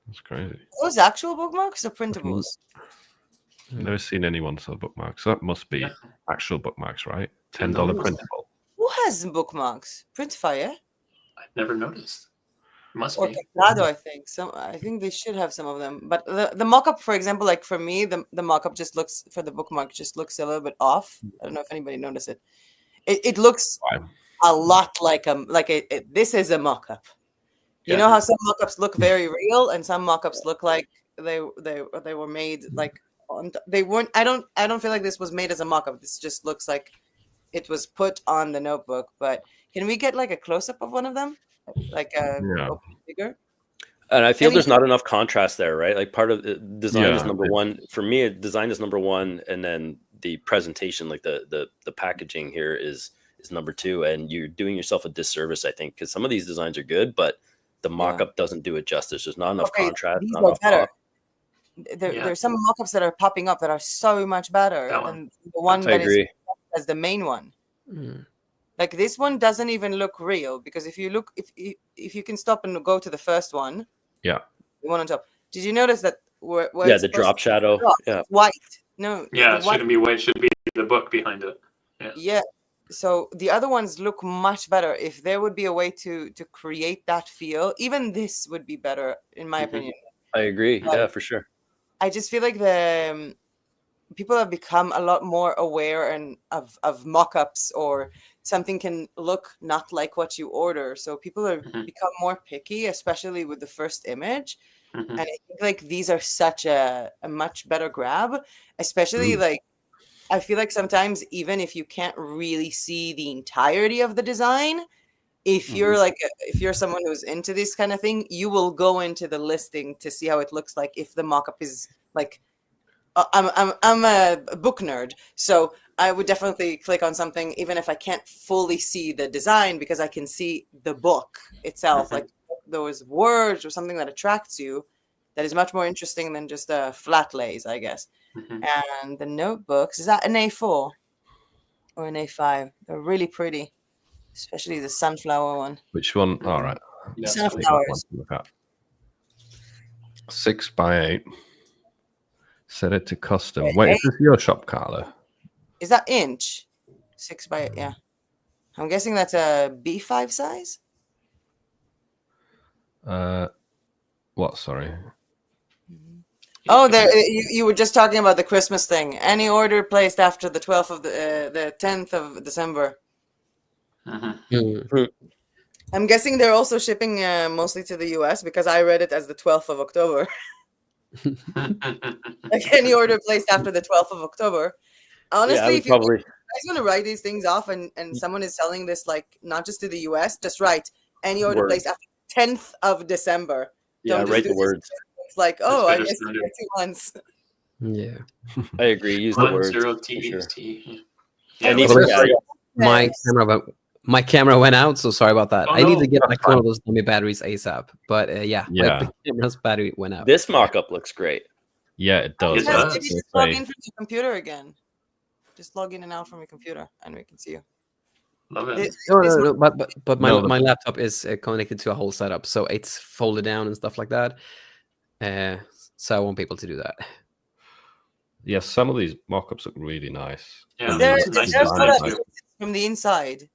That's crazy. Are those actual bookmarks or printables? I've never seen anyone sell bookmarks. That must be actual bookmarks, right? $10 printable. Who has bookmarks? Printify, I've never noticed. Must or be. Teclado, I think. I think they should have some of them. But the mockup, for example, like for me, the mockup just looks, for the bookmark, just looks a little bit off. I don't know if anybody noticed it. It looks a lot like this is a mockup. You know how some mockups look very real, and some mockups look like they were made like they weren't. I don't feel like this was made as a mockup. This just looks like it was put on the notebook. But can we get like a close up of one of them, like bigger? And I feel there's not enough contrast there, right? Like part of design is number one for me. Design is number one, and then the presentation, like the packaging here is number two. And you're doing yourself a disservice, I think, because some of these designs are good, but the mock-up doesn't do it justice. There's not enough contrast. Not enough better. There's some mock-ups that are popping up that are so much better than the one that is as the main one. Like this one doesn't even look real, because if you look, if you can stop and go to the first one, the one on top. Did you notice that? Where the drop shadow, white. No, it shouldn't be white. It should be the book behind it. Yeah. So the other ones look much better. If there would be a way to create that feel, even this would be better, in my opinion. I agree. Yeah, for sure. I just feel like the people have become a lot more aware of mock-ups, or something can look not like what you order. So people have become more picky, especially with the first image. And I think like these are such a much better grab, especially like I feel like sometimes even if you can't really see the entirety of the design, if you're like if you're someone who's into this kind of thing, you will go into the listing to see how it looks like if the mock-up is like I'm a book nerd, so I would definitely click on something even if I can't fully see the design because I can see the book itself, like those words or something that attracts you that is much more interesting than just a flat lays, I guess. And the notebooks, is that an A4 or an A5? They're really pretty, especially the sunflower one. Which one? All right. Sunflowers. Look at 6x8. Set it to custom. Wait, is this your shop, Carla? Is that inch? 6x8, yeah. I'm guessing that's a B5 size. What? Sorry. Oh, there you were just talking about the Christmas thing. Any order placed after the 12th of the 10th of December. I'm guessing they're also shipping mostly to the US because I read it as the 12th of October. Like any order placed after the 12th of October. Honestly, if you guys want to write these things off and someone is selling this like not just to the US, just write any order placed after 10th of December. Yeah, write the words. It's like, oh, I guess you get 2 months. Yeah, I agree. Use the words. 10T. My camera went out, so sorry about that. Oh, I need to get that's like one of those dummy batteries ASAP. But my camera's battery went out. This mock-up looks great. Yeah, it does. Maybe just log in from your computer again. Just log in and out from your computer, and we can see you. Love it. No. But my laptop is connected to a whole setup, so it's folded down and stuff like that. So I won't be able to do that. Yes, some of these mock-ups look really nice. Yeah, There's nice from the inside.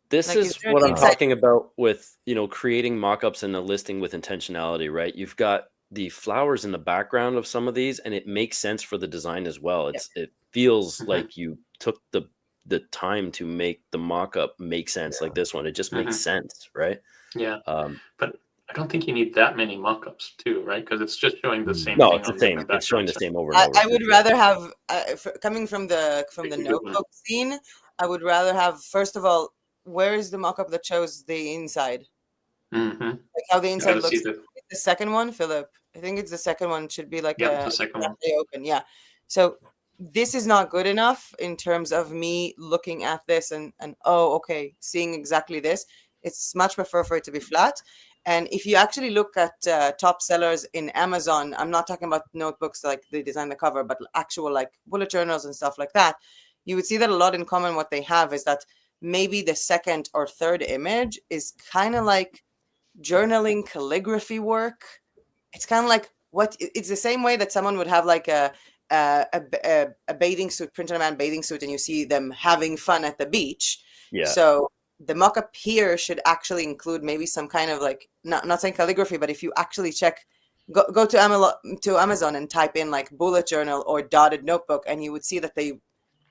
This Like, is is there what an I'm inside- talking about with, creating mock-ups and a listing with intentionality, right? You've got the flowers in the background of some of these, and it makes sense for the design as well. It feels like you took the time to make the mock-up make sense, like this one. It just makes sense, right? Yeah. But I don't think you need that many mock-ups too, right? Because it's just showing the same No, thing. it's the same. It's showing the same over and over. I would rather have coming from the notebook scene. I would rather have, first of all, where is the mock-up that shows the inside? Like how the inside looks. The second one, Philip. I think it's the second one. Should be like the second one. Open. Yeah. So this is not good enough in terms of me looking at this and oh, okay, seeing exactly this. It's much prefer for it to be flat. And if you actually look at top sellers in Amazon, I'm not talking about notebooks like they design the cover, but actual like bullet journals and stuff like that, you would see that a lot in common what they have is that maybe the second or third image is kind of like journaling calligraphy work. It's kind of like it's the same way that someone would have like a bathing suit, print on demand bathing suit, and you see them having fun at the beach. Yeah. So the mock-up here should actually include maybe some kind of like not saying calligraphy, but if you actually check, go to Amazon and type in like bullet journal or dotted notebook, and you would see that they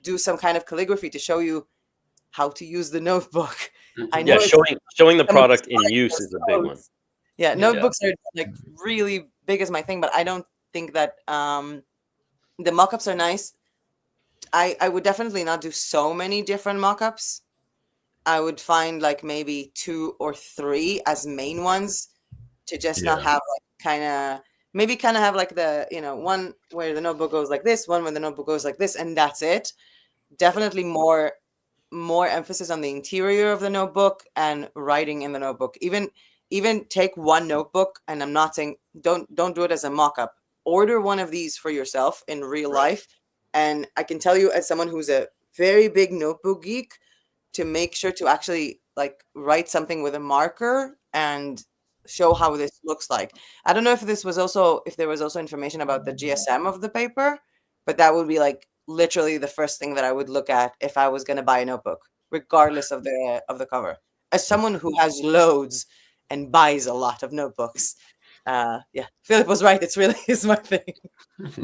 do some kind of calligraphy to show you how to use the notebook. I know showing the product in use is a big one. Yeah, notebooks are like really big as my thing, but I don't think that the mock-ups are nice. I would definitely not do so many different mock-ups. I would find like maybe 2 or 3 as main ones to just not have like kind of have like the, one where the notebook goes like this, one where the notebook goes like this, and that's it. Definitely more emphasis on the interior of the notebook and writing in the notebook. Even take one notebook, and I'm not saying don't do it as a mock-up. Order one of these for yourself in real life. And I can tell you, as someone who's a very big notebook geek, to make sure to actually like write something with a marker and show how this looks like. I don't know if there was also information about the GSM of the paper, but that would be like literally the first thing that I would look at if I was going to buy a notebook, regardless of the cover. As someone who has loads and buys a lot of notebooks, Philip was right. It's really is my thing.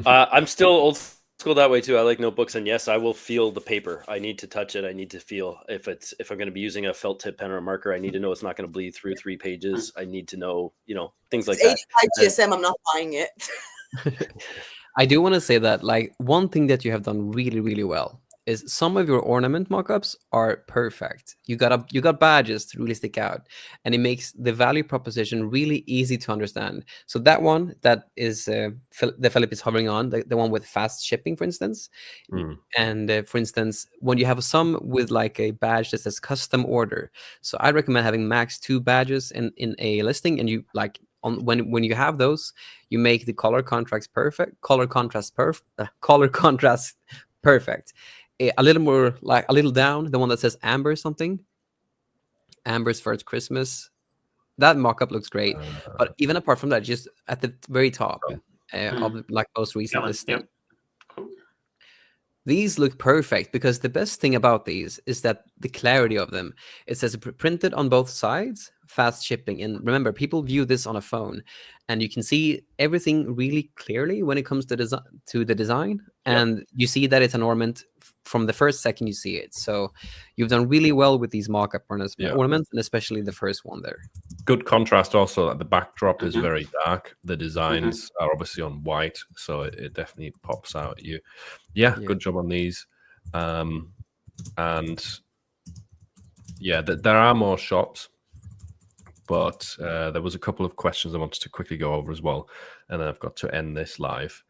I'm still old school that way too. I like notebooks, and yes, I will feel the paper. I need to touch it. I need to feel if I'm going to be using a felt tip pen or a marker. I need to know it's not going to bleed through 3 pages. I need to know, things like that. 85 GSM. I'm not buying it. I do want to say that, like, one thing that you have done really, really well is some of your ornament mockups are perfect. You got badges to really stick out, and it makes the value proposition really easy to understand. So that one that is that Philip is hovering on, the one with fast shipping, for instance, and for instance, when you have some with like a badge that says custom order, so I recommend having max 2 badges in a listing, and you like. When you have those, you make the color contrast perfect. A little more, like a little down, the one that says Amber something. Amber's First Christmas. That mock-up looks great, but even apart from that, just at the very top of like most recent listing. These look perfect because the best thing about these is that the clarity of them. It says printed on both sides, fast shipping. And remember, people view this on a phone, and you can see everything really clearly when it comes to the design. And you see that it's an ornament from the first second you see it. So you've done really well with these mock-up ornaments, and especially the first one there. Good contrast also. The backdrop is very dark. The designs are obviously on white, so it definitely pops out at you. Yeah, good job on these. And yeah, there are more shops, but there was a couple of questions I wanted to quickly go over as well, and then I've got to end this live.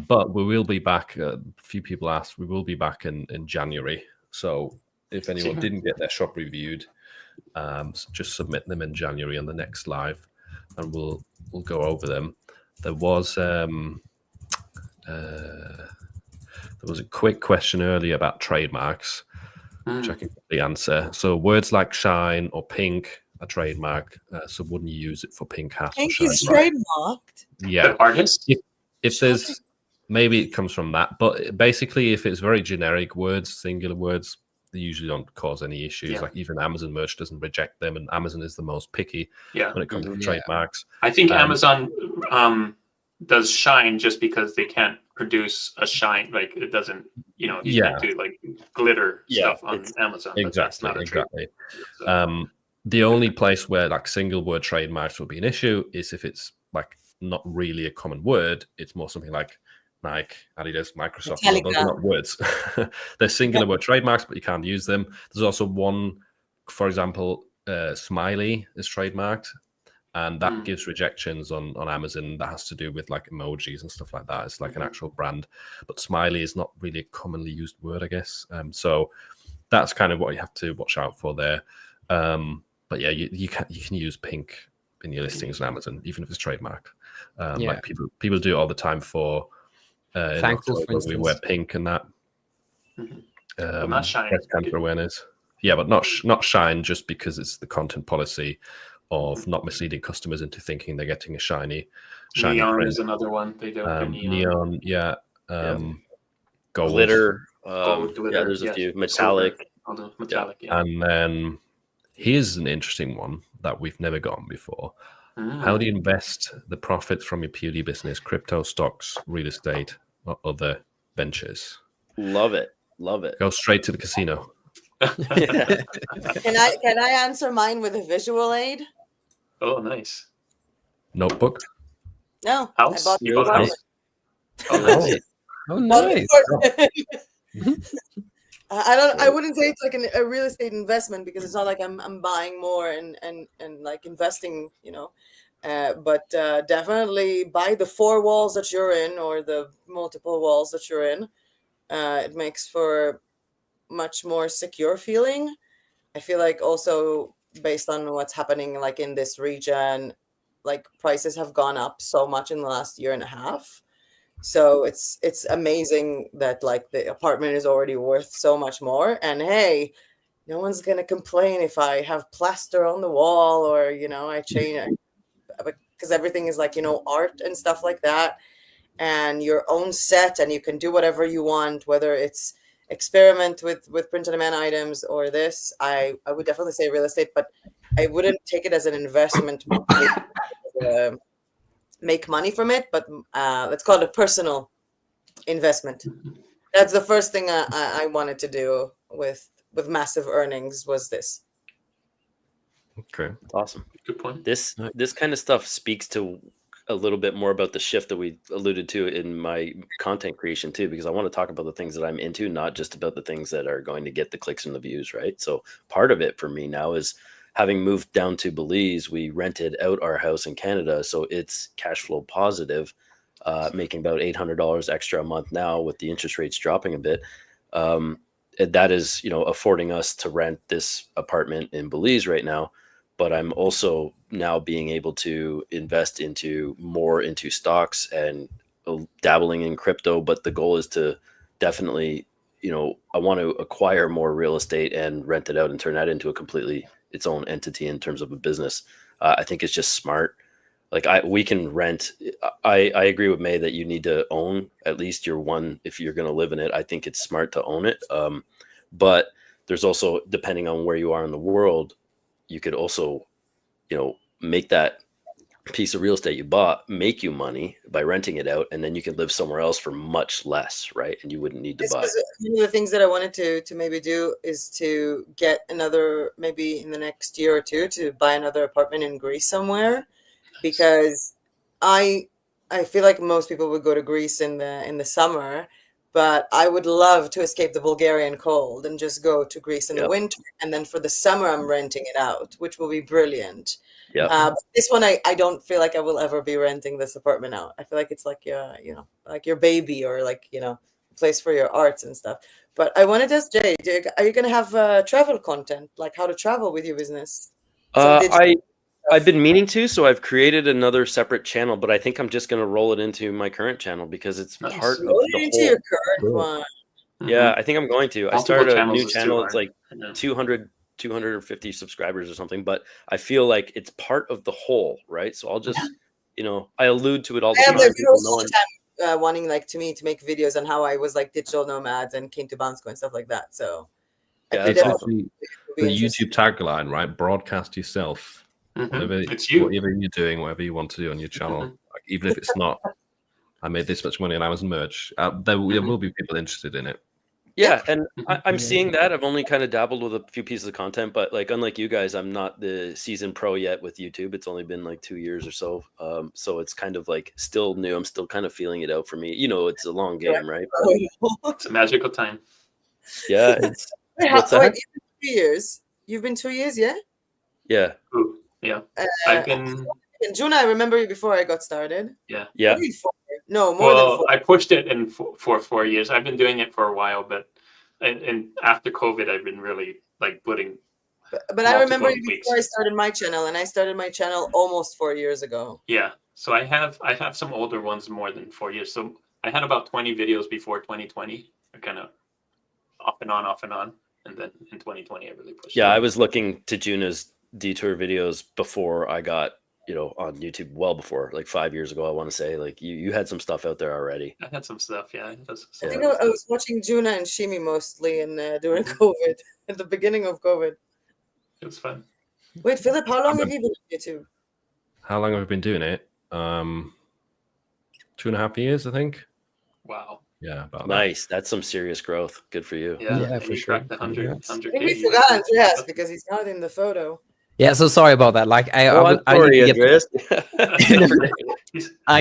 But we will be back. A few people asked. We will be back in January. So if anyone didn't get their shop reviewed, just submit them in January on the next live, and we'll go over them. There was a quick question earlier about trademarks, which I can quickly answer. So words like shine or pink are trademarked. So wouldn't you use it for pink hat? Pink is trademarked. Yeah. The artist? If there's, maybe it comes from that, but basically if it's very generic words, singular words, they usually don't cause any issues. Like even Amazon merch doesn't reject them, and Amazon is the most picky when it comes to trademarks. I think Amazon does shine just because they can't produce a shine, like it doesn't, you can't do like glitter stuff on Amazon. Exactly. The only place where like single word trademarks will be an issue is if it's like not really a common word. It's more something like Nike, Adidas, Microsoft. Those are not words. They're singular word trademarks, but you can't use them. There's also one, for example, Smiley is trademarked, and that gives rejections on Amazon. That has to do with like emojis and stuff like that. It's like an actual brand, but Smiley is not really a commonly used word, I guess. So that's kind of what you have to watch out for there. But yeah, you can use pink in your listings on Amazon, even if it's trademarked. Like people do it all the time for. Thankful, for instance. We wear pink and that. Not shine. Breast cancer awareness. Yeah, but not shine, just because it's the content policy of not misleading customers into thinking they're getting a shiny Neon print. is another one. They don't do neon. Gold. Glitter. Gold, glitter. Yeah, there's a few. Metallic. Metallic, And then here's an interesting one that we've never gotten before. How do you invest the profits from your POD business, crypto, stocks, real estate, or other ventures? Love it. Go straight to the casino. Can I answer mine with a visual aid? Oh, nice. Notebook. No, House? I bought You bought a house? Oh, nice. I wouldn't say it's like a real estate investment, because it's not like I'm buying more and like investing, but definitely buy the 4 walls that you're in, or the multiple walls that you're in. It makes for much more secure feeling. I feel like also based on what's happening like in this region, like prices have gone up so much in the last year and a half. So it's amazing that like the apartment is already worth so much more. And hey, no one's gonna complain if I have plaster on the wall, or I change it, because everything is like art and stuff like that, and your own set, and you can do whatever you want, whether it's experiment with print on demand items or this. I would definitely say real estate, but I wouldn't take it as an investment. Make money from it, but let's call it a personal investment. That's the first thing I wanted to do with massive earnings was this. Okay, awesome. Good point. This kind of stuff speaks to a little bit more about the shift that we alluded to in my content creation too, because I want to talk about the things that I'm into, not just about the things that are going to get the clicks and the views, right? So part of it for me now is having moved down to Belize, we rented out our house in Canada, so it's cash flow positive, making about $800 extra a month now with the interest rates dropping a bit. That is, affording us to rent this apartment in Belize right now. But I'm also now being able to invest into stocks and dabbling in crypto. But the goal is to definitely, I want to acquire more real estate and rent it out and turn that into its own entity in terms of a business. I think it's just smart. Like we can rent. I agree with May that you need to own at least your one if you're going to live in it. I think it's smart to own it. But there's also, depending on where you are in the world, you could also, make that piece of real estate you bought make you money by renting it out, and then you can live somewhere else for much less, right? And you wouldn't need to buy. One of the things that I wanted to maybe do is to get another, maybe in the next year or two, to buy another apartment in Greece somewhere, because I feel like most people would go to Greece in the summer. But I would love to escape the Bulgarian cold and just go to Greece in the winter. And then for the summer, I'm renting it out, which will be brilliant. Yeah. This one, I don't feel like I will ever be renting this apartment out. I feel like it's like, like your baby, or like, a place for your arts and stuff. But I wanted to ask Jay, are you going to have travel content, like how to travel with your business? I've been meaning to, so I've created another separate channel, but I think I'm just going to roll it into my current channel because it's part of the whole. Your current one. Yeah, I think I'm going to. Multiple I started a new channels channel. It's like 250 subscribers or something, but I feel like it's part of the whole, right? So I'll just, I allude to it all the time. All the time wanting like to make videos on how I was like digital nomads and came to Bansko and stuff like that. So yeah, it's actually the YouTube tagline, right? Broadcast yourself. It's you. Whatever you're doing, whatever you want to do on your channel, like, even if it's not, I made this much money on Amazon merch, there will be people interested in it. Yeah, and I'm seeing that. I've only kind of dabbled with a few pieces of content, but like unlike you guys, I'm not the seasoned pro yet with YouTube. It's only been like 2 years or so, so it's kind of like still new. I'm still kind of feeling it out for me. It's a long game, right? It's a magical time. Yeah. What's that? 2 years. You've been 2 years, yeah? Yeah. Ooh. Yeah, I've been in Juna. I remember you before I got started. Yeah. No, more than 4. I pushed it in for 4 years. I've been doing it for a while, but and after COVID, I've been really like putting. But I remember you before I started my channel, and I started my channel almost 4 years ago. Yeah, so I have some older ones more than 4 years. So I had about 20 videos before 2020. I kind of off and on, and then in 2020, I really pushed. Yeah, I was looking to Juna's detour videos before I got on YouTube, well before, like 5 years ago. I want to say, like you had some stuff out there already. I had some stuff, yeah. I think I was watching Juna and Shimi mostly during COVID, at the beginning of COVID. It was fun. Wait, Philip, how long have you been on YouTube? How long have I been doing it? 2.5 years, I think. Wow. Yeah, about nice. That's some serious growth. Good for you. Yeah, for sure. 100. We forgot Andreas because he's not in the photo. Yeah, so sorry about that. Like I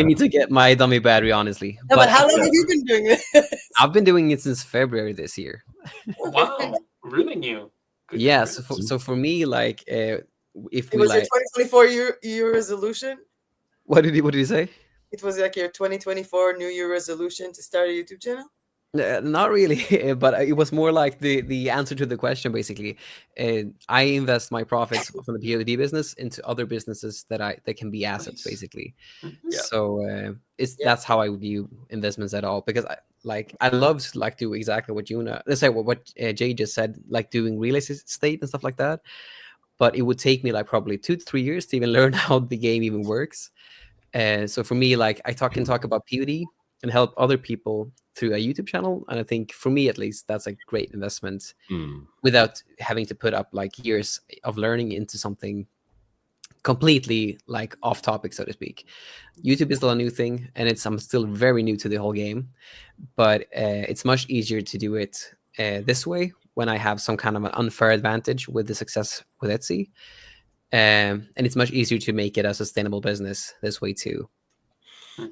need to get my dummy battery, honestly. No, but how long have you been doing this? I've been doing it since February this year. Wow, really new. Good. Yeah, so for me, like if it was your 2024 year resolution. What did he say? It was like your 2024 New Year resolution to start a YouTube channel? Not really, but it was more like the answer to the question, basically. I invest my profits from the POD business into other businesses that can be assets, basically. Yeah. So that's how I view investments at all, because I love to like do exactly what Juna, let's say what Jay just said, like doing real estate and stuff like that. But it would take me like probably 2 to 3 years to even learn how the game even works. So for me, like I can talk about POD and help other people through a YouTube channel, and I think for me at least that's a great investment without having to put up like years of learning into something completely like off topic, so to speak. YouTube is still a new thing, and I'm still very new to the whole game, but it's much easier to do it this way when I have some kind of an unfair advantage with the success with Etsy. And it's much easier to make it a sustainable business this way too.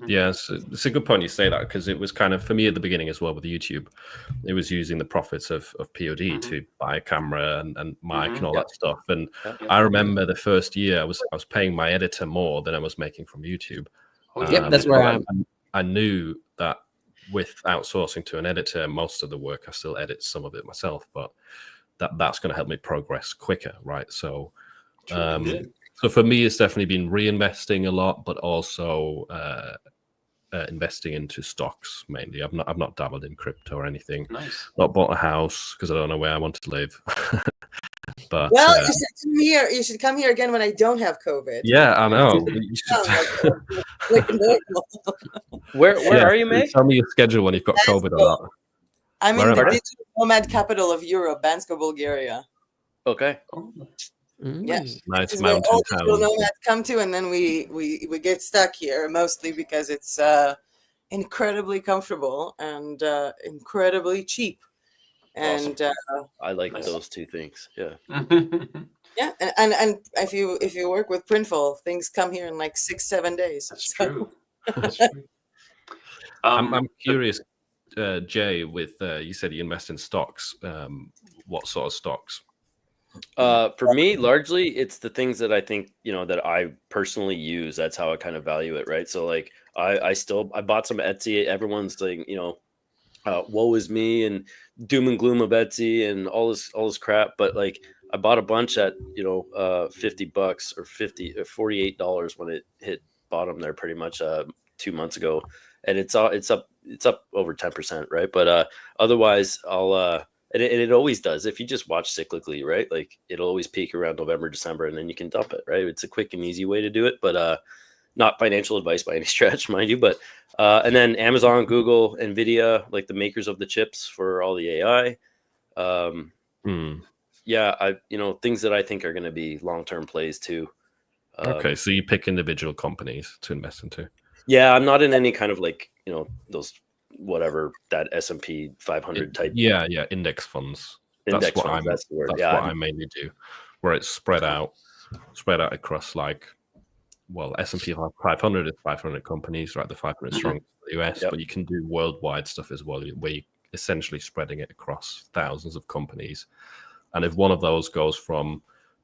Yeah, it's a good point you say that, because it was kind of, for me at the beginning as well with YouTube, it was using the profits of POD to buy a camera and mic and all that stuff. And I remember the first year I was paying my editor more than I was making from YouTube. That's where I knew that with outsourcing to an editor, most of the work I still edit some of it myself, but that's going to help me progress quicker, right? So so for me, it's definitely been reinvesting a lot, but also investing into stocks mainly. I've not dabbled in crypto or anything. Nice. Not bought a house because I don't know where I want to live. But well, you should come here. You should come here again when I don't have COVID. Yeah, I know. Where are you, Meg? Tell me your schedule when you've got COVID or not. I'm in the digital nomad capital of Europe, Bansko, Bulgaria. Okay. Yes, nice mountain town. Nomads come to, and then we get stuck here mostly because it's incredibly comfortable and incredibly cheap. And I like those two things. Yeah. Yeah, and if you work with Printful, things come here in like 6-7 days. That's true. That's true. I'm curious, Jay. With you said you invest in stocks. What sort of stocks? For me, largely, it's the things that I think, that I personally use. That's how I kind of value it, right? So like, I bought some Etsy. Everyone's like, woe is me and doom and gloom of Etsy and all this crap. But like, I bought a bunch at $50 or $48 when it hit bottom there, pretty much 2 months ago, and it's up over 10%, right? But otherwise, I'll and it always does. If you just watch cyclically, right? Like it'll always peak around November, December, and then you can dump it, right? It's a quick and easy way to do it, but not financial advice by any stretch, mind you. But and then Amazon, Google, Nvidia, like the makers of the chips for all the AI. Yeah, things that I think are going to be long-term plays too. Okay, so you pick individual companies to invest into. Yeah, I'm not in any kind of like those whatever that S&P 500 type. Yeah, index funds. That's the word. That's what I mainly do, where it's spread out across like, well, S&P 500 is 500 companies, right? The 500 strong in the US, but you can do worldwide stuff as well, where you're essentially spreading it across thousands of companies. And if one of those goes from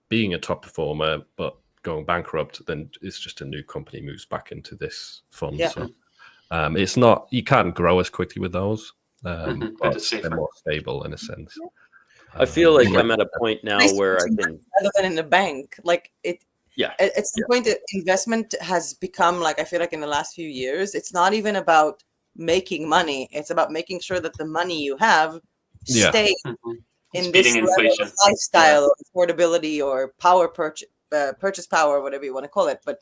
being a top performer but going bankrupt, then it's just a new company moves back into this fund. Yeah. So it's not, you can't grow as quickly with those, but they're more stable in a sense. I feel like I'm at a point now where I can, rather than in the bank, like it. Yeah, it's the point that investment has become like, I feel like in the last few years, it's not even about making money. It's about making sure that the money you have stays in this level of lifestyle or affordability or purchase power, or whatever you want to call it. But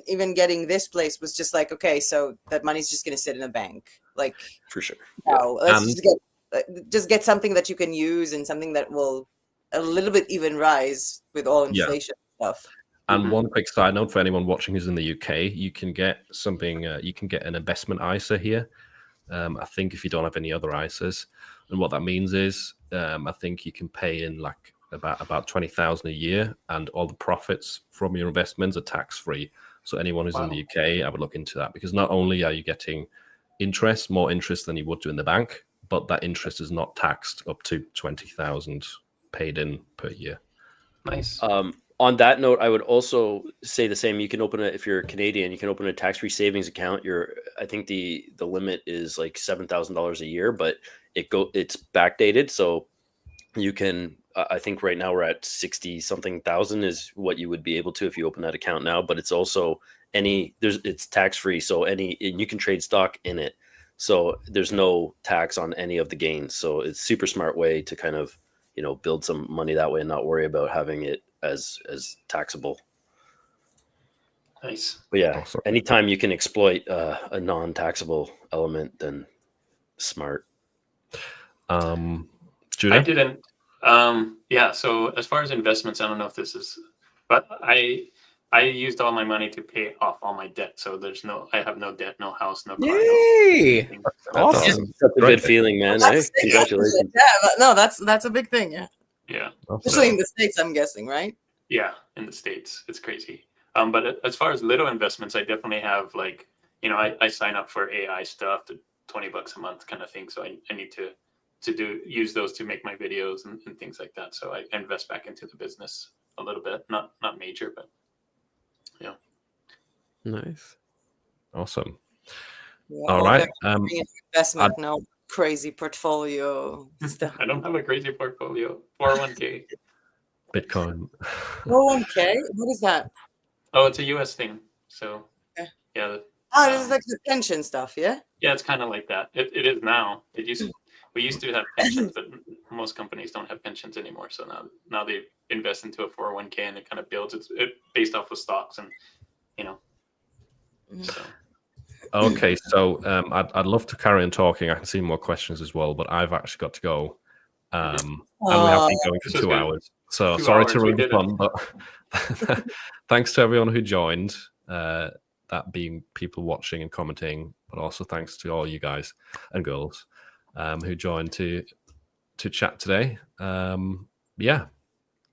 even getting this place was just like, okay, so that money's just going to sit in a bank, like for sure. Let's just get something that you can use and something that will a little bit even rise with all inflation stuff. And one quick side note for anyone watching who's in the UK, you can get something. You can get an investment ISA here. I think if you don't have any other ISAs, and what that means is, I think you can pay in like about 20,000 a year, and all the profits from your investments are tax free. So anyone who's in the UK, I would look into that, because not only are you getting more interest than you would do in the bank, but that interest is not taxed up to 20,000 paid in per year. Nice. On that note, I would also say the same. You can open if you're Canadian, you can open a tax-free savings account. I think the limit is like $7,000 a year, but it's backdated, so you can. I think right now we're at 60-something thousand is what you would be able to if you open that account now. But it's also it's tax-free, so and you can trade stock in it, so there's no tax on any of the gains. So it's a super smart way to kind of build some money that way and not worry about having it as taxable. Nice. But yeah, anytime you can exploit a non-taxable element, then smart. Juna? I didn't. So as far as investments, I don't know if this is But I used all my money to pay off all my debt, so I have no debt, no house, no car. Yay! No Awesome. That's a good feeling, man. Well, Eh? that's- Congratulations. Yeah, no, that's a big thing. Yeah, Yeah, especially in the States, I'm guessing, right? yeah, in the States, it's crazy. But as far as little investments, I definitely have like, I sign up for AI stuff, to $20 a month kind of thing. So I need to use those to make my videos and things like that. So I invest back into the business a little bit, not major, but yeah. Nice. Awesome. Yeah, All well, right. very investment, no crazy portfolio stuff. I don't have a crazy portfolio. 401k. Bitcoin. 401k? What is that? Oh, it's a US thing. So Okay. yeah. Oh, this is like the pension stuff, yeah? Yeah, it's kind of like that. It is now. We used to have pensions, but most companies don't have pensions anymore. So now they invest into a 401k, and it kind of builds it based off of stocks, and so. Okay, so I'd love to carry on talking. I can see more questions as well, but I've actually got to go. And we have been going for 2 hours. So sorry to ruin the fun, but thanks to everyone who joined. That being people watching and commenting, but also thanks to all you guys and girls who joined to chat today. Yeah,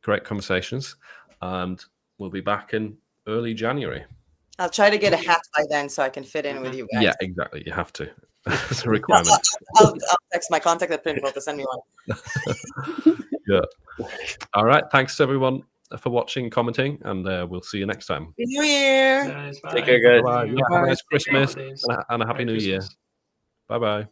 great conversations, and we'll be back in early January. I'll try to get a hat by then so I can fit in with you guys. Yeah, exactly. You have to. It's a requirement. I'll text my contact at Printful to send me one. Yeah. All right. Thanks everyone for watching, commenting, and we'll see you next time. Happy New Year. Guys, Take care, guys. Bye. Yeah, have a nice Christmas Holidays. and a happy Merry New Year. Christmas. Bye bye.